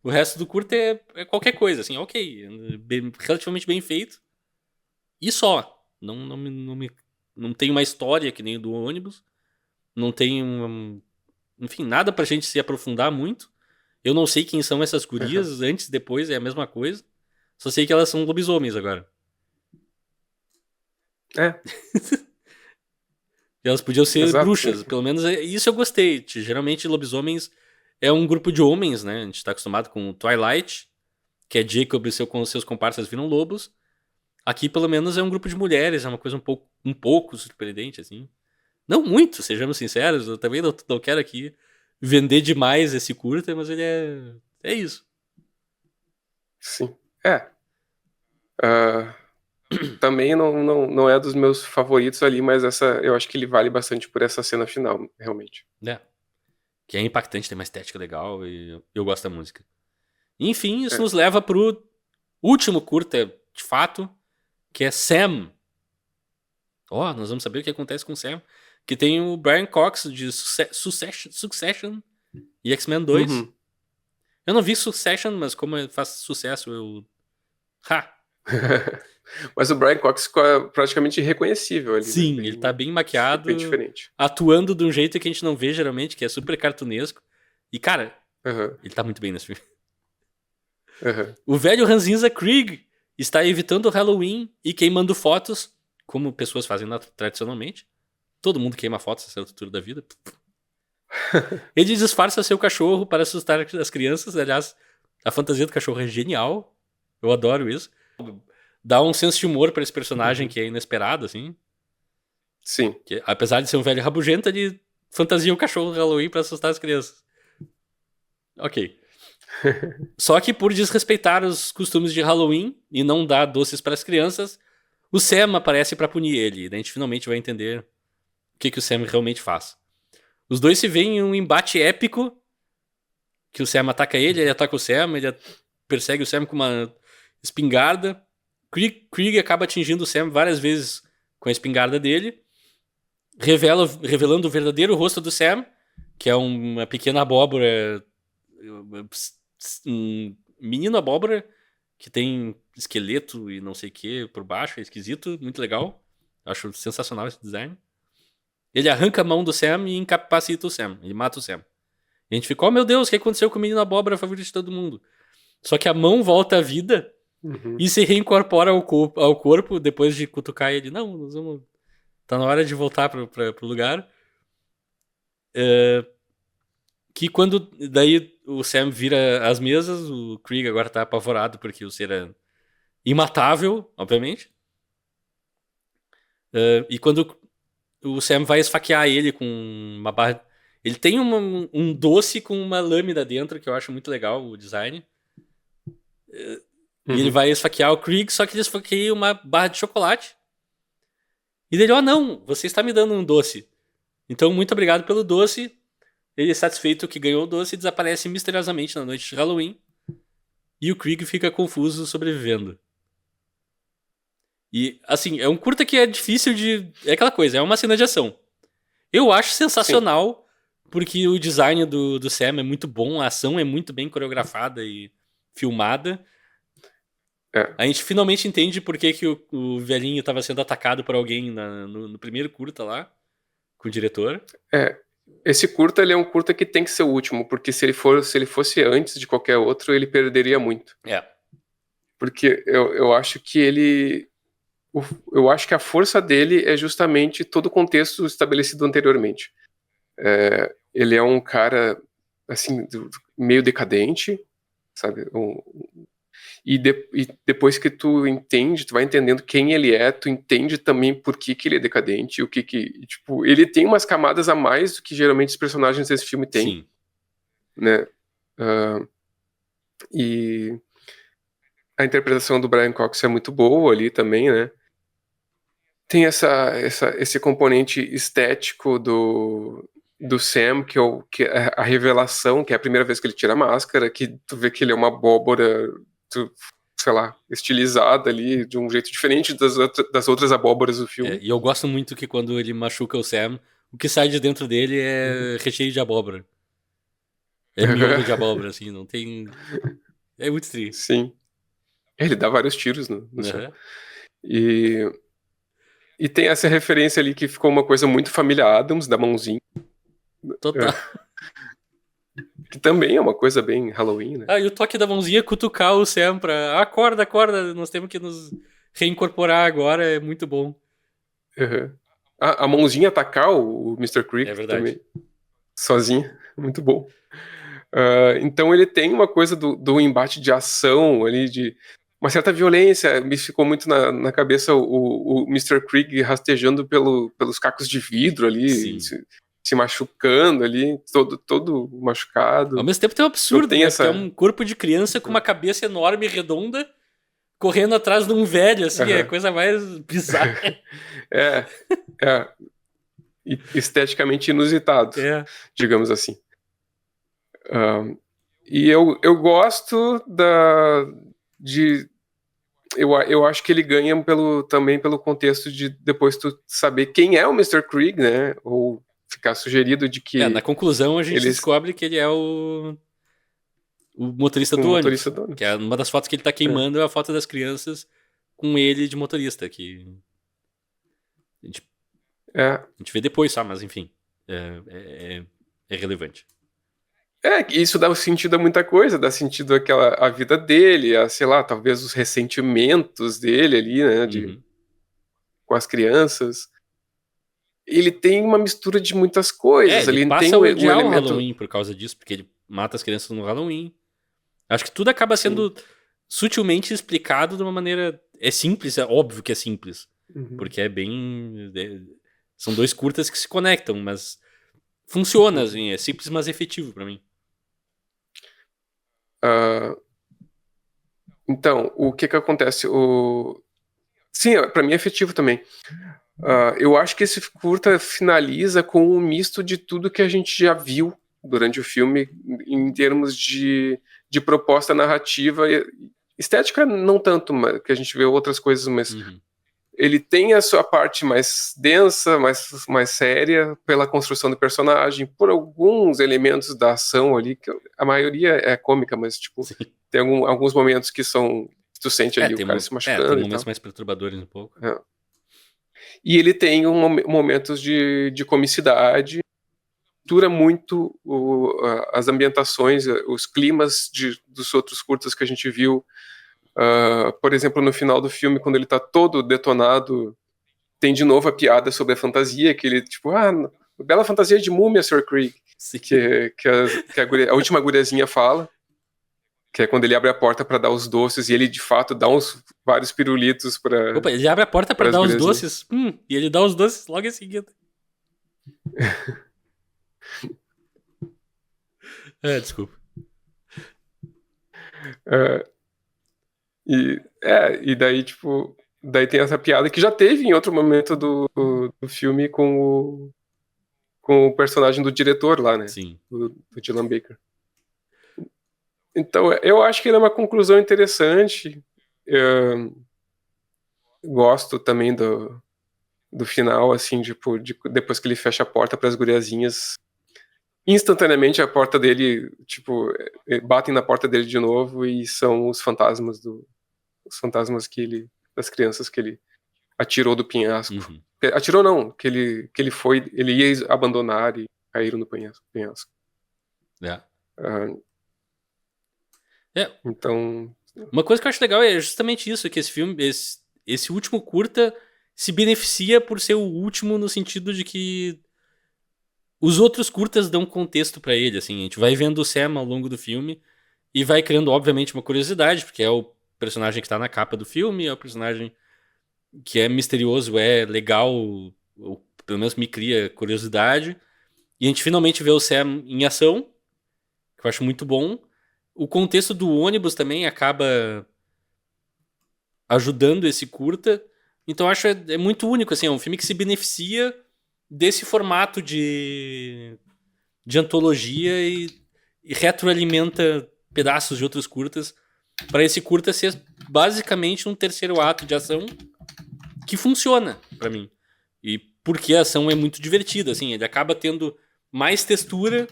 O resto do curto é qualquer coisa, assim, ok, relativamente bem feito e só. Não tem uma história que nem o do ônibus, não tem enfim, nada pra gente se aprofundar muito. Eu não sei quem são essas Aham. gurias, antes, depois, é a mesma coisa. Só sei que elas são lobisomens agora. É, E elas podiam ser exato. bruxas, pelo menos isso eu gostei. Geralmente lobisomens é um grupo de homens, né? A gente tá acostumado com o Twilight, que é Jacob e com seus comparsas viram lobos. Aqui, pelo menos, é um grupo de mulheres, é uma coisa um pouco surpreendente, assim. Não muito, sejamos sinceros, eu também não quero aqui vender demais esse curta, mas ele é isso. Sim. Ah, também não é dos meus favoritos ali, mas eu acho que ele vale bastante por essa cena final, realmente. Né? Que é impactante, tem uma estética legal e eu gosto da música. Enfim, isso É. nos leva pro último curta, de fato, que é Sam. Nós vamos saber o que acontece com o Sam. Que tem o Brian Cox de Succession e X-Men 2. Uhum. Eu não vi Succession, mas como faz sucesso, eu. Ha! Mas o Brian Cox ficou praticamente irreconhecível ali, né? Sim, ele tá bem Bem maquiado, diferente. atuando de um jeito que a gente não vê geralmente, que é super cartunesco. E, cara, Aham, ele tá muito bem nesse filme. aham. O velho Ranzinza Krieg está evitando o Halloween e queimando fotos, como pessoas fazem tradicionalmente. Todo mundo queima fotos nessa altura da vida. Ele disfarça seu cachorro para assustar as crianças. Aliás, a fantasia do cachorro é genial. Eu adoro isso. Dá um senso de humor para esse personagem Uhum. que é inesperado, assim. Sim. Que, apesar de ser um velho rabugento, ele fantasia o cachorro do Halloween para assustar as crianças. Ok. Só que por desrespeitar os costumes de Halloween e não dar doces para as crianças, o Sam aparece para punir ele. E daí a gente finalmente vai entender o que o Sam realmente faz. Os dois se veem em um embate épico, que o Sam ataca ele ataca o Sam, ele persegue o Sam com uma espingarda. Krieg acaba atingindo o Sam várias vezes com a espingarda dele, revelando o verdadeiro rosto do Sam, que é uma pequena abóbora, um menino abóbora que tem esqueleto e não sei o que por baixo, é esquisito, muito legal. Acho sensacional esse design. Ele arranca a mão do Sam e incapacita o Sam, ele mata o Sam. E a gente fica, oh meu Deus, o que aconteceu com o menino abóbora favorito de todo mundo? Só que a mão volta à vida e se reincorpora ao corpo depois de cutucar ele. Não, nós vamos. Tá na hora de voltar pro lugar. Que quando daí o Sam vira as mesas, o Krieg agora tá apavorado porque o ser é imatável, obviamente. E quando o Sam vai esfaquear ele com uma barra. Ele tem um doce com uma lâmina dentro, que eu acho muito legal o design. E ele vai esfaquear o Krieg, só que ele esfaqueia uma barra de chocolate. E ele, não, você está me dando um doce. Então, muito obrigado pelo doce. Ele, satisfeito que ganhou o doce, desaparece misteriosamente na noite de Halloween. E o Krieg fica confuso sobrevivendo. E, assim, é um curta que é difícil de... É aquela coisa, é uma cena de ação. Eu acho sensacional, porque o design do Sam é muito bom, a ação é muito bem coreografada e filmada. A gente finalmente entende por que o velhinho estava sendo atacado por alguém no primeiro curta lá, com o diretor. Esse curta, ele é um curta que tem que ser o último, porque se ele fosse antes de qualquer outro, ele perderia muito. Porque eu acho que eu acho que a força dele é justamente todo o contexto estabelecido anteriormente. Ele é um cara, assim, meio decadente, sabe? E depois que tu entende, tu vai entendendo quem ele é, tu entende também por que ele é decadente, tipo, ele tem umas camadas a mais do que geralmente os personagens desse filme têm. Sim. Né? E a interpretação do Brian Cox é muito boa ali também, né? Tem esse componente estético do Sam, que é a revelação, que é a primeira vez que ele tira a máscara, que tu vê que ele é uma abóbora, sei lá, estilizada ali, de um jeito diferente das outras abóboras do filme. E eu gosto muito que quando ele machuca o Sam, o que sai de dentro dele é recheio de abóbora. É miolo de abóbora, assim, não tem... É muito triste. Sim. Ele dá vários tiros no Sam. E tem essa referência ali que ficou uma coisa muito família Addams, da mãozinha. Total. Que também é uma coisa bem Halloween, né? E o toque da mãozinha cutucar o Sam pra... Acorda, nós temos que nos reincorporar agora, é muito bom. A mãozinha atacar o Mr. Krieg também. Sozinha, muito bom. Então ele tem uma coisa do embate de ação ali, de uma certa violência. Me ficou muito na cabeça o Mr. Krieg rastejando pelos cacos de vidro ali, se machucando ali, todo machucado. Ao mesmo tempo tem um absurdo, tem né? Que é um corpo de criança com uma cabeça enorme e redonda correndo atrás de um velho, assim, é a coisa mais bizarra. Esteticamente inusitado, digamos assim. E eu gosto eu acho que ele ganha também pelo contexto de depois tu saber quem é o Mr. Krieg, né? Ou ficar sugerido de que... na conclusão a gente descobre que ele é o motorista do ônibus. Que é uma das fotos que ele tá queimando é a foto das crianças com ele de motorista, que a gente vê depois só, mas enfim, é relevante. Isso dá sentido a muita coisa, dá sentido a vida dele, sei lá, talvez os ressentimentos dele ali, né, com as crianças. Ele tem uma mistura de muitas coisas. Ele passa a odiar o Halloween por causa disso, porque ele mata as crianças no Halloween. Acho que tudo acaba sendo sutilmente explicado de uma maneira... É simples, é óbvio que é simples. Porque é bem... São dois curtas que se conectam, mas funciona, assim, é simples, mas efetivo pra mim. Então, o que acontece? Sim, pra mim é efetivo também. Eu acho que esse curta finaliza com um misto de tudo que a gente já viu durante o filme, em termos de proposta narrativa. Estética não tanto, mas que a gente vê outras coisas, mas ele tem a sua parte mais densa, mais séria, pela construção do personagem, por alguns elementos da ação ali, que a maioria é cômica, mas, tipo, Sim. tem alguns momentos que são... Tu sente ali o tem, cara se tem machucando e momentos tal. mais perturbadores um pouco. É. E ele tem momentos de comicidade, mistura muito as ambientações, os climas dos outros curtas que a gente viu. Por exemplo, no final do filme, quando ele tá todo detonado, tem de novo a piada sobre a fantasia, que ele, tipo, bela fantasia de múmia, Sr. Krieg, Sim. que a última guriazinha fala, que é quando ele abre a porta para dar os doces, e ele, de fato, dá vários pirulitos para Opa, ele abre a porta pra as dar os guriazinhas. doces. E ele dá os doces logo em seguida. Desculpa. E daí, tipo, daí tem essa piada que já teve em outro momento do filme com o personagem do diretor lá, né? Sim. Do Dylan Baker. Então, eu acho que ele é uma conclusão interessante. Gosto também do final, assim, tipo, depois que ele fecha a porta para as guriazinhas. Instantaneamente a porta dele, tipo, batem na porta dele de novo e são os fantasmas das crianças que ele atirou do penhasco. Uhum. Atirou não, que ele ia abandonar e caíram no penhasco. Então... Uma coisa que eu acho legal é justamente isso, que esse filme, esse último curta se beneficia por ser o último no sentido de que os outros curtas dão contexto pra ele, assim, a gente vai vendo o Sam ao longo do filme e vai criando, obviamente, uma curiosidade, porque é o personagem que tá na capa do filme, é o personagem que é misterioso, é legal, ou pelo menos me cria curiosidade, e a gente finalmente vê o Sam em ação, que eu acho muito bom. O contexto do ônibus também acaba ajudando esse curta. Então eu acho é muito único, assim, é um filme que se beneficia desse formato de antologia e retroalimenta pedaços de outros curtas para esse curta ser basicamente um terceiro ato de ação que funciona para mim. E porque a ação é muito divertida, assim, ele acaba tendo mais textura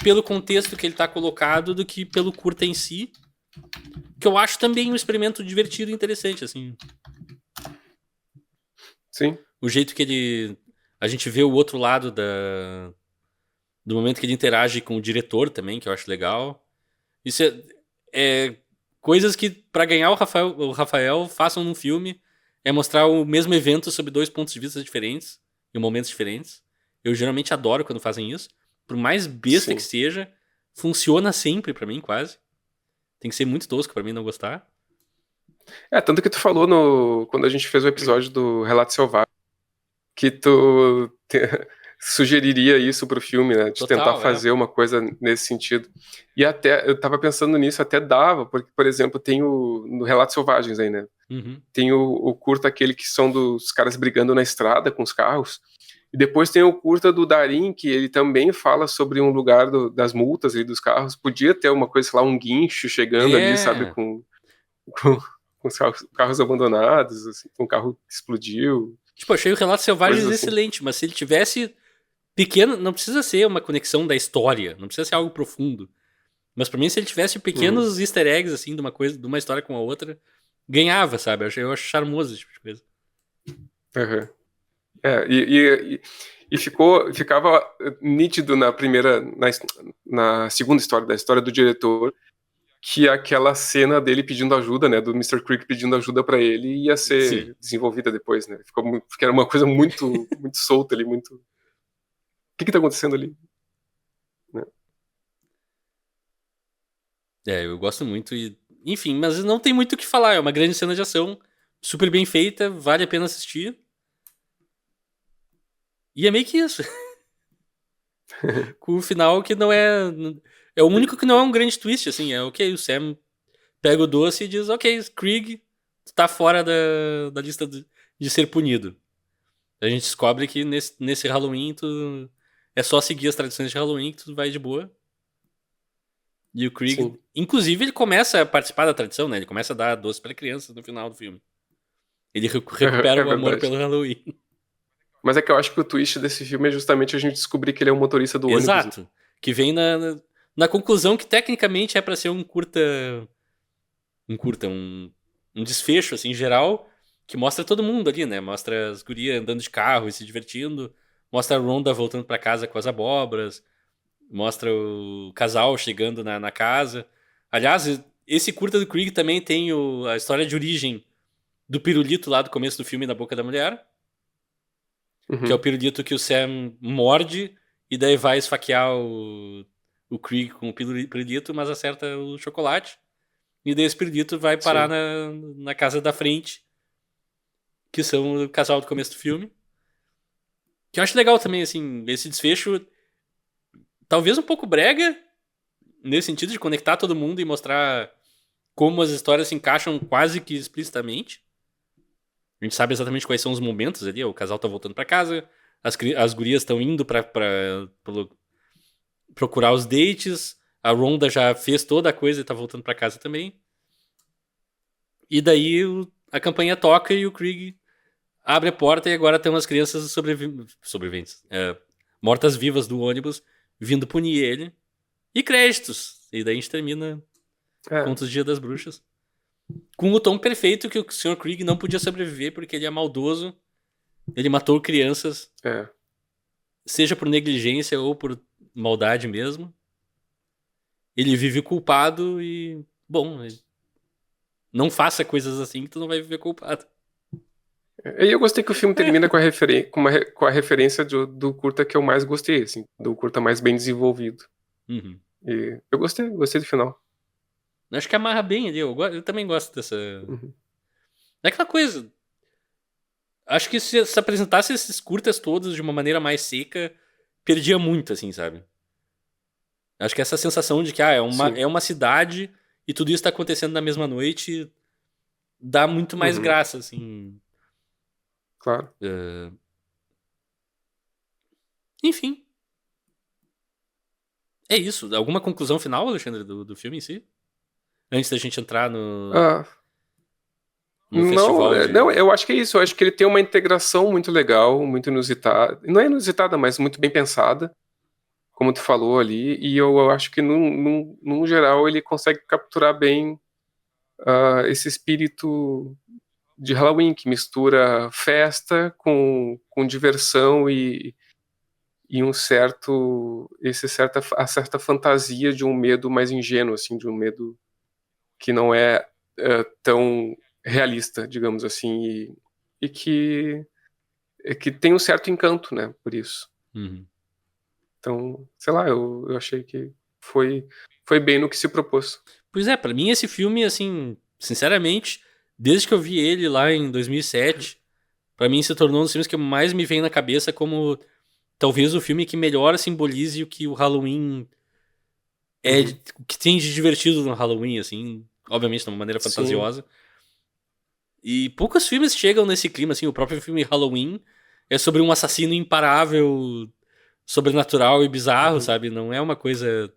pelo contexto que ele tá colocado do que pelo curta em si, que eu acho também um experimento divertido e interessante, assim. Sim. O jeito que a gente vê o outro lado do momento que ele interage com o diretor também, que eu acho legal. Isso é coisas que, pra ganhar o Rafael façam num filme, é mostrar o mesmo evento sob dois pontos de vista diferentes, em momentos diferentes. Eu geralmente adoro quando fazem isso. Por mais besta Sim. que seja, funciona sempre pra mim, quase. Tem que ser muito tosco pra mim não gostar. Tanto que tu falou quando a gente fez o episódio do Relato Selvagem, que tu sugeriria isso pro filme, né? De tentar Total, fazer uma coisa nesse sentido. E até, eu tava pensando nisso, até dava, porque, por exemplo, tem no Relatos Selvagens aí, né? Uhum. Tem o curta aquele que são dos caras brigando na estrada com os carros. E depois tem o curta do Darim, que ele também fala sobre um lugar das multas ali dos carros. Podia ter uma coisa, sei lá, um guincho chegando ali, sabe, com os carros abandonados, assim, com um carro que explodiu. Tipo, achei o Relatos Selvagens Coisas assim. excelente, mas se ele tivesse pequeno, não precisa ser uma conexão da história, não precisa ser algo profundo. Mas pra mim, se ele tivesse pequenos easter eggs, assim, de uma história com a outra, ganhava, sabe? Eu acho charmoso esse tipo de coisa. Uhum. E ficava nítido na segunda história, da história do diretor, que aquela cena dele pedindo ajuda, né, do Mr. Creek pedindo ajuda pra ele, ia ser desenvolvida depois, né? Porque era uma coisa muito, muito solta ali, muito... O que tá acontecendo ali? Né? Eu gosto muito e... Enfim, mas não tem muito o que falar. É uma grande cena de ação, super bem feita, vale a pena assistir. E é meio que isso. Com o final que não é... É o único que não é um grande twist, assim. É ok, o Sam pega o doce e diz, ok, Krieg, tu tá fora da lista de ser punido. A gente descobre que nesse Halloween é só seguir as tradições de Halloween que tudo vai de boa. E o Krieg, Sim. inclusive, ele começa a participar da tradição, né? Ele começa a dar doce pra criança no final do filme. Ele recupera É o amor verdade. pelo Halloween. Mas é que eu acho que o twist desse filme é justamente a gente descobrir que ele é o motorista do ônibus. Exato. Que vem na conclusão que tecnicamente é pra ser um curta. Um desfecho, assim, geral, que mostra todo mundo ali, né? Mostra as gurias andando de carro e se divertindo. Mostra a Rhonda voltando pra casa com as abóboras. Mostra o casal chegando na casa. Aliás, esse curta do Krieg também tem a história de origem do pirulito lá do começo do filme na boca da mulher. Que é o Uhum. pirulito que o Sam morde e daí vai esfaquear o Krieg com o pirulito, mas acerta o chocolate. E daí esse pirulito vai parar Sim. na casa da frente, que são o casal do começo do filme. Que eu acho legal também, assim, esse desfecho, talvez um pouco brega, nesse sentido de conectar todo mundo e mostrar como as histórias se encaixam quase que explicitamente. A gente sabe exatamente quais são os momentos ali. O casal tá voltando pra casa, as gurias estão indo pra procurar os dates, a Rhonda já fez toda a coisa e tá voltando pra casa também. E daí a campanha toca e o Krieg abre a porta e agora tem umas crianças sobreviventes, mortas-vivas do ônibus, vindo punir ele. E créditos. E daí a gente termina É, Contos do Dia das Bruxas. Com o tom perfeito que o Sr. Krieg não podia sobreviver porque ele é maldoso. Ele matou crianças, é. seja por negligência ou por maldade mesmo. Ele vive culpado e, bom, não faça coisas assim que tu não vai viver culpado. E eu gostei que o filme termina com com a referência do curta que eu mais gostei, assim, do curta mais bem desenvolvido. Uhum. E eu gostei do final. Acho que amarra bem ali. Eu também gosto dessa. Uhum. É aquela coisa. Acho que se apresentasse esses curtas todos de uma maneira mais seca, perdia muito, assim, sabe? Acho que essa sensação de que Sim, é uma cidade e tudo isso tá acontecendo na mesma noite dá muito mais uhum, graça, assim. claro. eh, Enfim, é isso. Alguma conclusão final, Alexandre, do filme em si? Antes da gente entrar Ah, no não, festival não, de. eu acho que é isso. Eu acho que ele tem uma integração muito legal, muito inusitada. Não é inusitada, mas muito bem pensada, como tu falou ali. E eu acho que, num geral, ele consegue capturar bem esse espírito de Halloween, que mistura festa com diversão e a certa fantasia de um medo mais ingênuo, assim, de um medo que não é tão realista, digamos assim, e que tem um certo encanto, né, por isso. Uhum. Então, sei lá, eu achei que foi bem no que se propôs. Pois é, pra mim esse filme, assim, sinceramente, desde que eu vi ele lá em 2007, pra mim se tornou um dos filmes que mais me vem na cabeça como talvez o filme que melhor simbolize o que o Halloween Uhum. o que tem de divertido no Halloween, assim, obviamente de uma maneira Sim. fantasiosa. E poucos filmes chegam nesse clima, assim, o próprio filme Halloween é sobre um assassino imparável, sobrenatural e bizarro, Uhum. sabe? Não é uma coisa.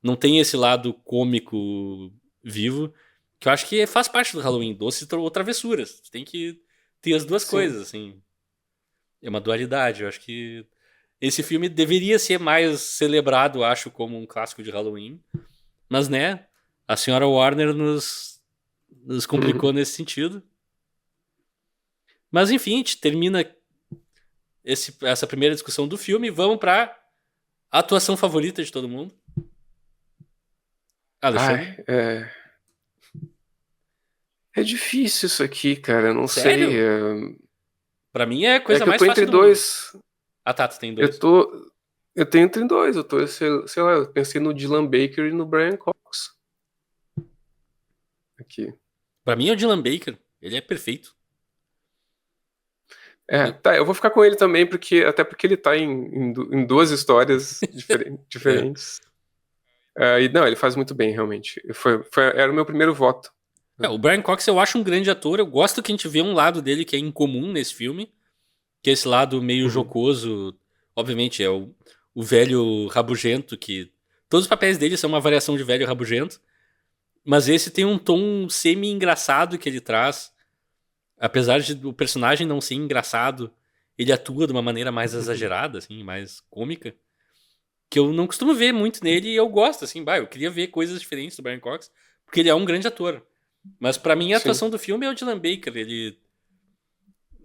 Não tem esse lado cômico vivo, que eu acho que faz parte do Halloween, doces ou travessuras. Tem que ter as duas Sim. coisas, assim. É uma dualidade. Eu acho que esse filme deveria ser mais celebrado, acho, como um clássico de Halloween. Mas, né, a senhora Warner nos complicou Uhum. nesse sentido. Mas, enfim, a gente termina essa primeira discussão do filme. Vamos pra atuação favorita de todo mundo. Alexandre? Ai, é difícil isso aqui, cara. Eu não sei. Sério? Pra mim é a É coisa que eu mais tô fácil entre do mundo. dois. Ah, tá, tu tem Eu dois. tô. Eu tenho entre dois. Eu tô, sei lá, eu pensei no Dylan Baker e no Brian Cox. Aqui. Pra mim é o Dylan Baker. Ele é perfeito. É, Eu- tá, eu vou ficar com ele também, até porque ele tá em duas histórias é. diferentes. E não, ele faz muito bem, realmente. Era o meu primeiro voto. O Brian Cox eu acho um grande ator. Eu gosto que a gente vê um lado dele que é incomum nesse filme. Que é esse lado meio Uhum. jocoso. Obviamente, é o velho rabugento que. Todos os papéis dele são uma variação de velho rabugento. Mas esse tem um tom semi-engraçado que ele traz. apesar de o personagem não ser engraçado, ele atua de uma maneira mais exagerada, assim, mais cômica, que eu não costumo ver muito nele e eu gosto, assim, eu queria ver coisas diferentes do Brian Cox, porque ele é um grande ator. Mas pra mim a Sim. atuação do filme é o Dylan Baker,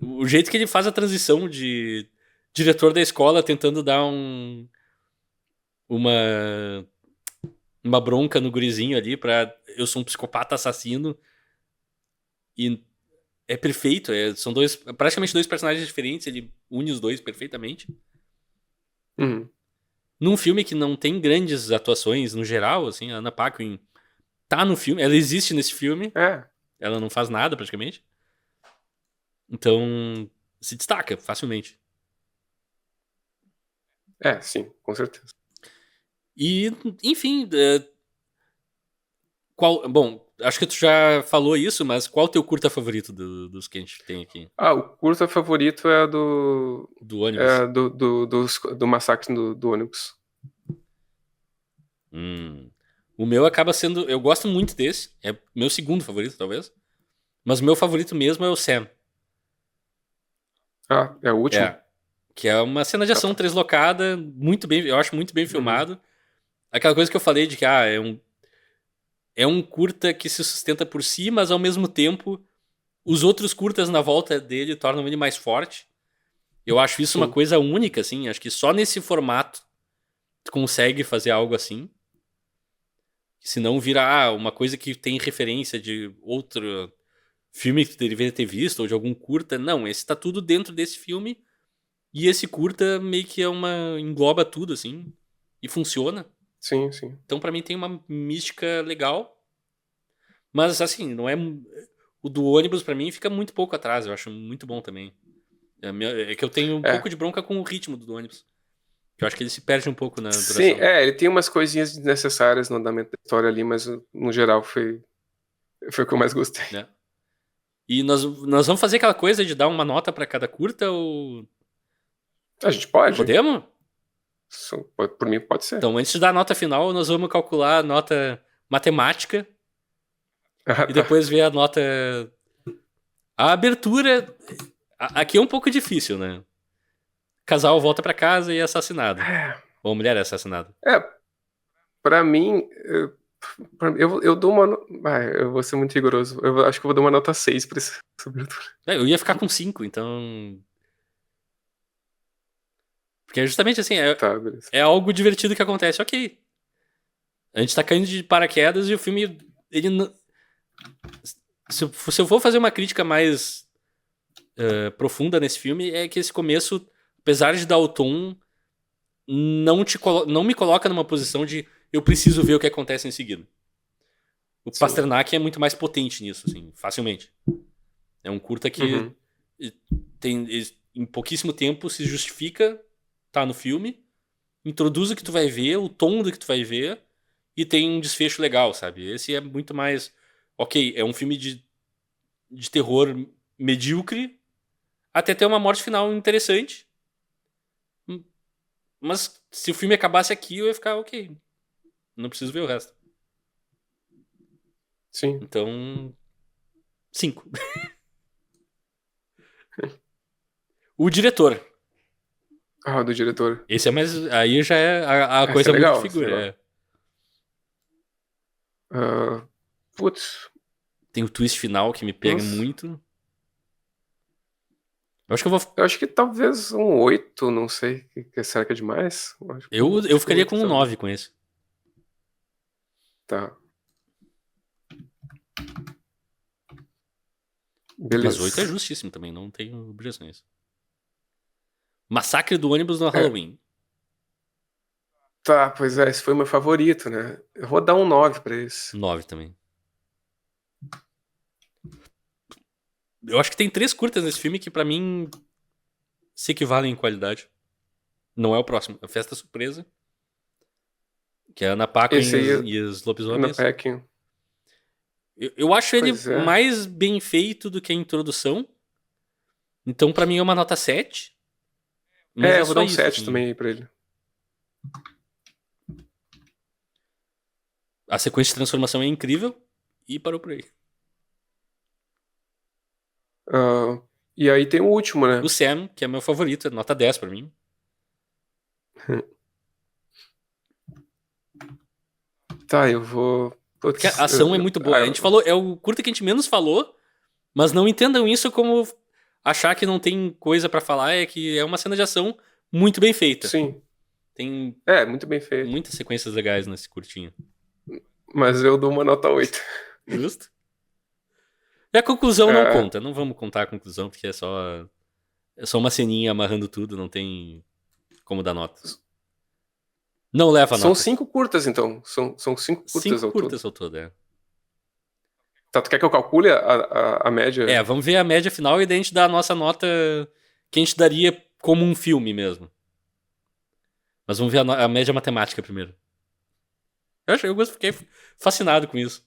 o jeito que ele faz a transição de diretor da escola tentando dar uma uma bronca no gurizinho ali pra eu sou um psicopata assassino e é perfeito, são praticamente dois personagens diferentes, ele une os dois perfeitamente. Uhum. Num filme que não tem grandes atuações no geral, assim, a Anna Paquin tá no filme, ela existe nesse filme, É, ela não faz nada praticamente. Então, se destaca facilmente. sim, com certeza. E, enfim, bom, acho que tu já falou isso, mas qual o teu curta favorito dos que a gente tem aqui? O curta favorito é do. Do ônibus? É do massacre do ônibus. O meu acaba sendo. Eu gosto muito desse. É meu segundo favorito, talvez. Mas o meu favorito mesmo é o Sam. É o último? É. Que é uma cena de Ah, ação tá. translocada, muito bem, eu acho muito bem Uhum. filmado. Aquela coisa que eu falei de que é um curta que se sustenta por si, mas ao mesmo tempo os outros curtas na volta dele tornam ele mais forte. Eu acho isso uma Sim, coisa única, assim. Acho que só nesse formato tu consegue fazer algo assim. Se não vira uma coisa que tem referência de outro filme que tu deveria ter visto, ou de algum curta. Não, esse tá tudo dentro desse filme. E esse curta meio que engloba tudo, assim. E funciona. sim, sim. Então, pra mim, tem uma mística legal. Mas, assim, não é. O do ônibus, pra mim, fica muito pouco atrás. Eu acho muito bom também. É que eu tenho um pouco É. de bronca com o ritmo do ônibus. Que eu acho que ele se perde um pouco na Sim, duração. ele tem umas coisinhas desnecessárias no andamento da história ali, mas no geral foi o que eu mais gostei. Né? E nós vamos fazer aquela coisa de dar uma nota pra cada curta ou. A gente pode? Podemos? Por mim, pode ser. Então, antes de dar a nota final, nós vamos calcular a nota matemática Ah, e tá. depois ver a nota. A abertura. Aqui é um pouco difícil, né? Casal volta pra casa e é assassinado. Ou a mulher é assassinada. É, pra mim, eu dou uma. Eu vou ser muito rigoroso. Eu acho que eu vou dar uma nota 6 pra essa abertura. Eu ia ficar com 5, então. Porque é justamente assim, Tá, beleza. é algo divertido que acontece. Ok. A gente tá caindo de paraquedas e o filme. Ele. Se eu for fazer uma crítica mais profunda nesse filme, é que esse começo, apesar de dar o tom, não me coloca numa posição de eu preciso ver o que acontece em seguida. O Sim. Pasternak é muito mais potente nisso, assim, facilmente. É um curta que Uhum. em pouquíssimo tempo se justifica, tá no filme, introduz o que tu vai ver, o tom do que tu vai ver, e tem um desfecho legal, sabe? Esse é muito mais. Ok, é um filme de terror medíocre, até ter uma morte final interessante. Mas se o filme acabasse aqui, eu ia ficar ok. Não preciso ver o resto. Sim. Então, 5. O diretor. Do diretor. Esse é mais. Aí já é a Essa é coisa muito legal, essa é figura. legal. Ah, putz, Tem o twist final que me pega nossa. muito. Eu acho que eu vou. Eu acho que talvez um 8, não sei. Será que é demais? Eu Acho que ficaria 8, com um talvez. 9 com esse. Tá, Mas 8 é beleza. justíssimo também, não tenho objeções. Massacre do ônibus no É, Halloween. tá, pois esse foi meu favorito, né? Eu vou dar um 9 pra esse. 9 também. Eu acho que tem 3 curtas nesse filme que pra mim se equivalem em qualidade. Não é o próximo. É Festa Surpresa, que é Ana Paquin Esse aí, e os Anna lobisomens. Packing. Eu acho ele Pois é. mais bem feito do que a introdução. Então, pra mim, é uma nota 7. Mas é Eu vou só dar um isso, 7 assim. também aí pra ele. A sequência de transformação é incrível e parou por aí. Ah, e aí tem o último, né? O Sam, que é meu favorito, é nota 10 pra mim. Tá, eu vou. Porque a Putz, ação é muito boa. A gente eu- falou, é o curta que a gente menos falou, mas não entendam isso como achar que não tem coisa pra falar, é que é uma cena de ação muito bem feita. sim, Tem muito bem feito. muitas sequências legais nesse curtinho. Mas eu dou uma nota 8. Justo? E a conclusão não Ah, conta. Não vamos contar a conclusão, porque é só uma ceninha amarrando tudo, não tem como dar nota. Não leva são nota. 5 curtas, então. São 5 curtas 5 ao todo. curtas ao todo, é. Tá, tu quer que eu calcule a média? É, vamos ver a média final e daí a gente dá a nossa nota que a gente daria como um filme mesmo. Mas vamos ver a média matemática primeiro. Fiquei fascinado com isso.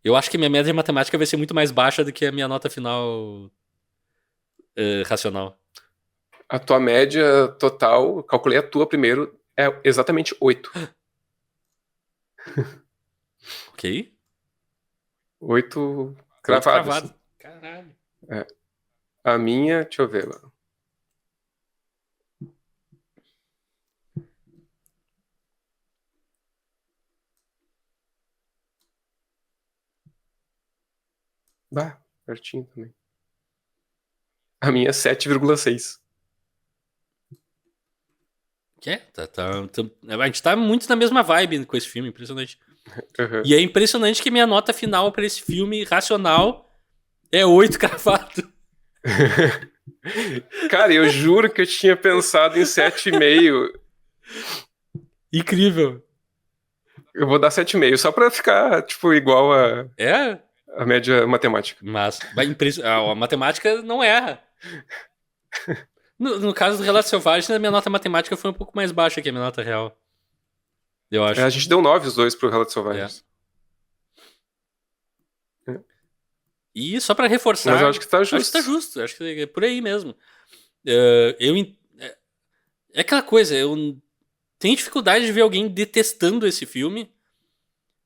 Eu acho que minha média matemática vai ser muito mais baixa do que a minha nota final racional. A tua média total, calculei a tua primeiro, é exatamente 8. Ok? 8 8 cravadas, cravado. assim. Caralho. É. A minha, deixa eu ver agora. Bah, pertinho também. A minha é 7,6. Que é? A gente tá muito na mesma vibe com esse filme, impressionante. Uhum. E é impressionante que minha nota final pra esse filme racional é 8 cravado. Cara, eu juro que eu tinha pensado em 7,5. Incrível. Eu vou dar 7,5, só pra ficar, tipo, igual É? a média matemática. Mas a matemática não erra. No caso do Relato Selvagem, a minha nota matemática foi um pouco mais baixa que a minha nota real. Eu acho. A gente deu 9 os dois pro Relatos É. Selvagens. E só pra reforçar, Mas eu acho que tá acho que tá justo. justo. Acho que é por aí mesmo. É aquela coisa, eu tenho dificuldade de ver alguém detestando esse filme.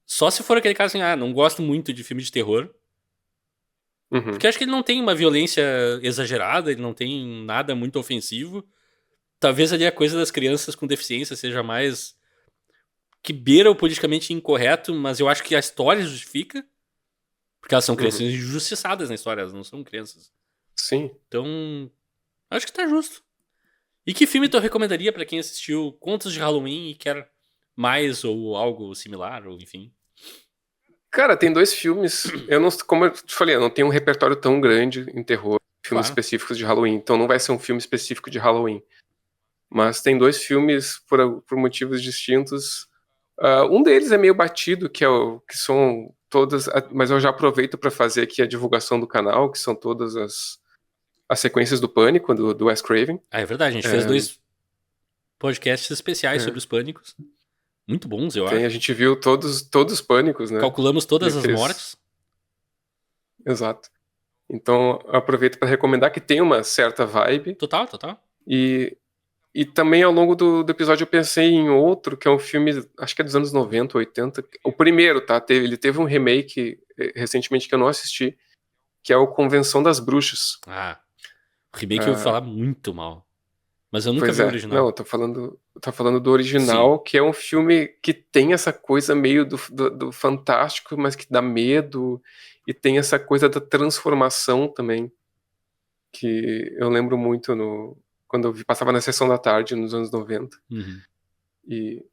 Só se for aquele caso assim, não gosto muito de filme de terror. Uhum. Porque acho que ele não tem uma violência exagerada, ele não tem nada muito ofensivo. Talvez ali a coisa das crianças com deficiência seja mais que beira o politicamente incorreto, mas eu acho que a história justifica. Porque elas são crianças Uhum. injustiçadas na história, elas não são crianças. Sim. Então, acho que tá justo. E que filme tu recomendaria pra quem assistiu Contos de Halloween e quer mais ou algo similar, ou enfim? Cara, tem 2 filmes. Eu não, como eu te falei, eu não tenho um repertório tão grande em terror, filmes Claro. específicos de Halloween, então não vai ser um filme específico de Halloween. Mas tem 2 filmes por motivos distintos. Um deles é meio batido, que são todas, mas eu já aproveito para fazer aqui a divulgação do canal, que são todas as sequências do Pânico, do Wes Craven. Ah, é verdade, a gente fez 2 podcasts especiais sobre os pânicos. Muito bons, eu A acho. gente viu todos os Pânicos, né? Calculamos todas Ele as fez. mortes. Exato. Então, aproveito para recomendar que tem uma certa vibe. Total, total. E, e também ao longo do episódio eu pensei em outro, que é um filme, acho que é dos anos 90, 80. O primeiro, tá? Ele teve um remake recentemente que eu não assisti, que é o Convenção das Bruxas. Ah, o remake eu ouvi Ah, falar muito mal. Mas eu nunca pois vi o é. Não, original. eu tô falando do Sim. original, que é um filme que tem essa coisa meio do fantástico, mas que dá medo, e tem essa coisa da transformação também, que eu lembro muito quando passava na sessão da tarde, nos anos 90. Uhum. E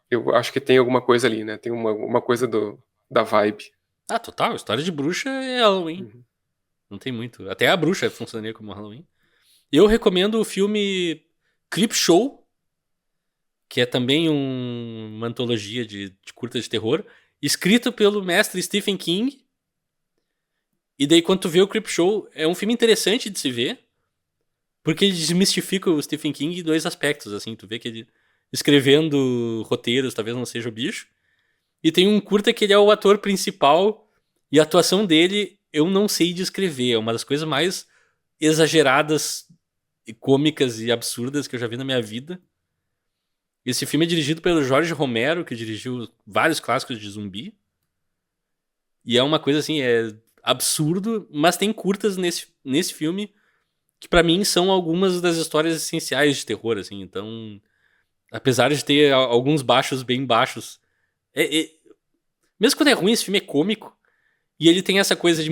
eu acho que tem alguma coisa ali, né? Tem uma coisa da vibe. Ah, total. História de bruxa é Halloween. Uhum. Não tem muito. Até a bruxa funcionaria como Halloween. Eu recomendo o filme Creepshow, que é também uma antologia de curta de terror, escrito pelo mestre Stephen King. E daí, quando tu vê o Creepshow, é um filme interessante de se ver, porque ele desmistifica o Stephen King em 2 aspectos, assim. Tu vê que ele escrevendo roteiros talvez não seja o bicho. E tem um curta que ele é o ator principal, e a atuação dele eu não sei descrever. É uma das coisas mais exageradas, e cômicas e absurdas que eu já vi na minha vida. Esse filme é dirigido pelo Jorge Romero, que dirigiu vários clássicos de zumbi. E é uma coisa assim, é absurdo, mas tem curtas nesse filme que pra mim são algumas das histórias essenciais de terror, assim. Então, apesar de ter alguns baixos bem baixos, mesmo quando é ruim, esse filme é cômico. E ele tem essa coisa de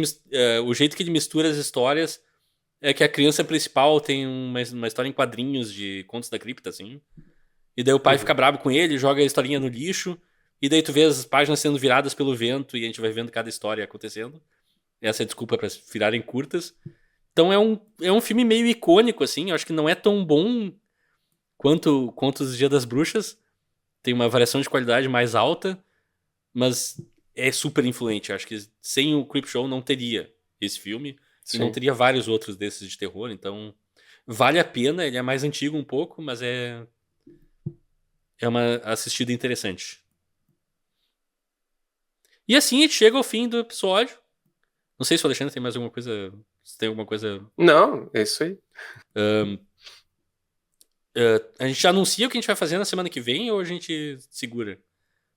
o jeito que ele mistura as histórias é que a criança principal tem uma história em quadrinhos de Contos da Cripta, assim. E daí o pai fica bravo com ele, joga a historinha no lixo. E daí tu vê as páginas sendo viradas pelo vento e a gente vai vendo cada história acontecendo. Essa é a desculpa pra virarem curtas. Então é um filme meio icônico, assim. Eu acho que não é tão bom quanto Os Dia das Bruxas. Tem uma variação de qualidade mais alta, mas é super influente. Eu acho que sem o Creepshow não teria esse filme. Sim. E não teria vários outros desses de terror. Então vale a pena. Ele é mais antigo um pouco, mas é uma assistida interessante. E assim a gente chega ao fim do episódio. Não sei se o Alexandre tem mais alguma coisa. Se tem alguma coisa. Não, é isso aí. A gente anuncia o que a gente vai fazer na semana que vem ou a gente segura?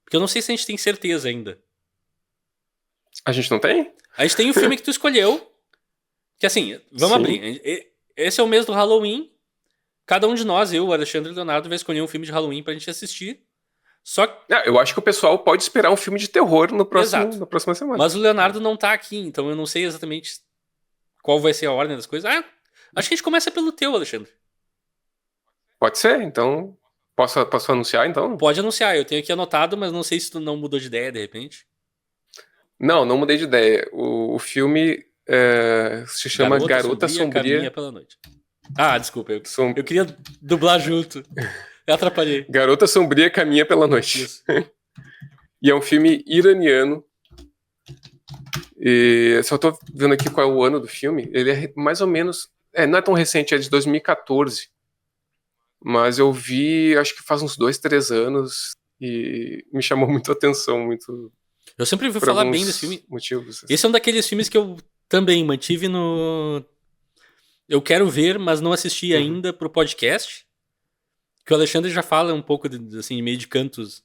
Porque eu não sei se a gente tem certeza ainda. A gente não tem? A gente tem o filme que tu escolheu. Que assim, vamos Sim. abrir. Esse é o mês do Halloween. Cada um de nós, eu, o Alexandre e o Leonardo, vai escolher um filme de Halloween pra gente assistir. Só que... Eu acho que o pessoal pode esperar um filme de terror na próxima semana. Mas o Leonardo não tá aqui, então eu não sei exatamente qual vai ser a ordem das coisas. Acho que a gente começa pelo teu, Alexandre. Pode ser, então. Posso anunciar, então? Pode anunciar, eu tenho aqui anotado, mas não sei se tu não mudou de ideia de repente. Não mudei de ideia. O filme se chama Garota Sombria. Caminha pela Noite. Desculpa, eu queria dublar junto. Eu atrapalhei. Garota Sombria Caminha pela Noite. Isso. E é um filme iraniano. E só tô vendo aqui qual é o ano do filme. Ele é mais ou menos... não é tão recente, é de 2014. Mas eu vi, acho que faz uns 2, 3 anos. E me chamou muito a atenção, muito... Eu sempre ouvi falar bem desse filme. Motivos. Esse é um daqueles filmes que eu também mantive no... Eu quero ver, mas não assisti ainda pro podcast. Que o Alexandre já fala um pouco, assim, meio de cantos.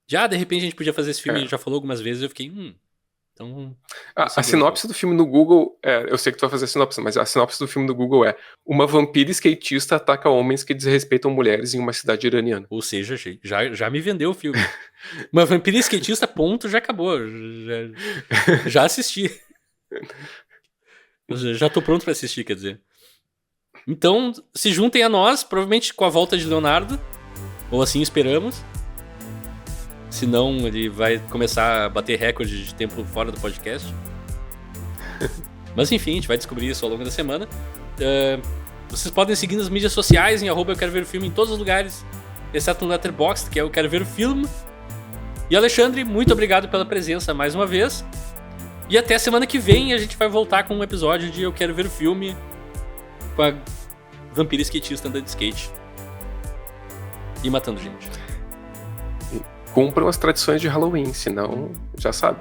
De repente a gente podia fazer esse filme, ele já falou algumas vezes, eu fiquei, então... A sinopse do filme no Google, eu sei que tu vai fazer a sinopse, mas a sinopse do filme do Google é: uma vampira skatista ataca homens que desrespeitam mulheres em uma cidade iraniana. Ou seja, já me vendeu o filme. Uma vampira skatista, ponto, já acabou. Já assisti. Já tô pronto pra assistir, quer dizer. Então, se juntem a nós, provavelmente com a volta de Leonardo, ou assim esperamos. Senão ele vai começar a bater recorde de tempo fora do podcast. Mas enfim, a gente vai descobrir isso ao longo da semana. Vocês podem seguir nas mídias sociais em @eu quero ver o filme em todos os lugares, exceto no Letterboxd, que é eu quero ver o filme. E Alexandre, muito obrigado pela presença mais uma vez. E até semana que vem a gente vai voltar com um episódio de Eu Quero Ver o Filme com a vampira skatista andando de skate e matando gente. Cumpram as tradições de Halloween, senão já sabe.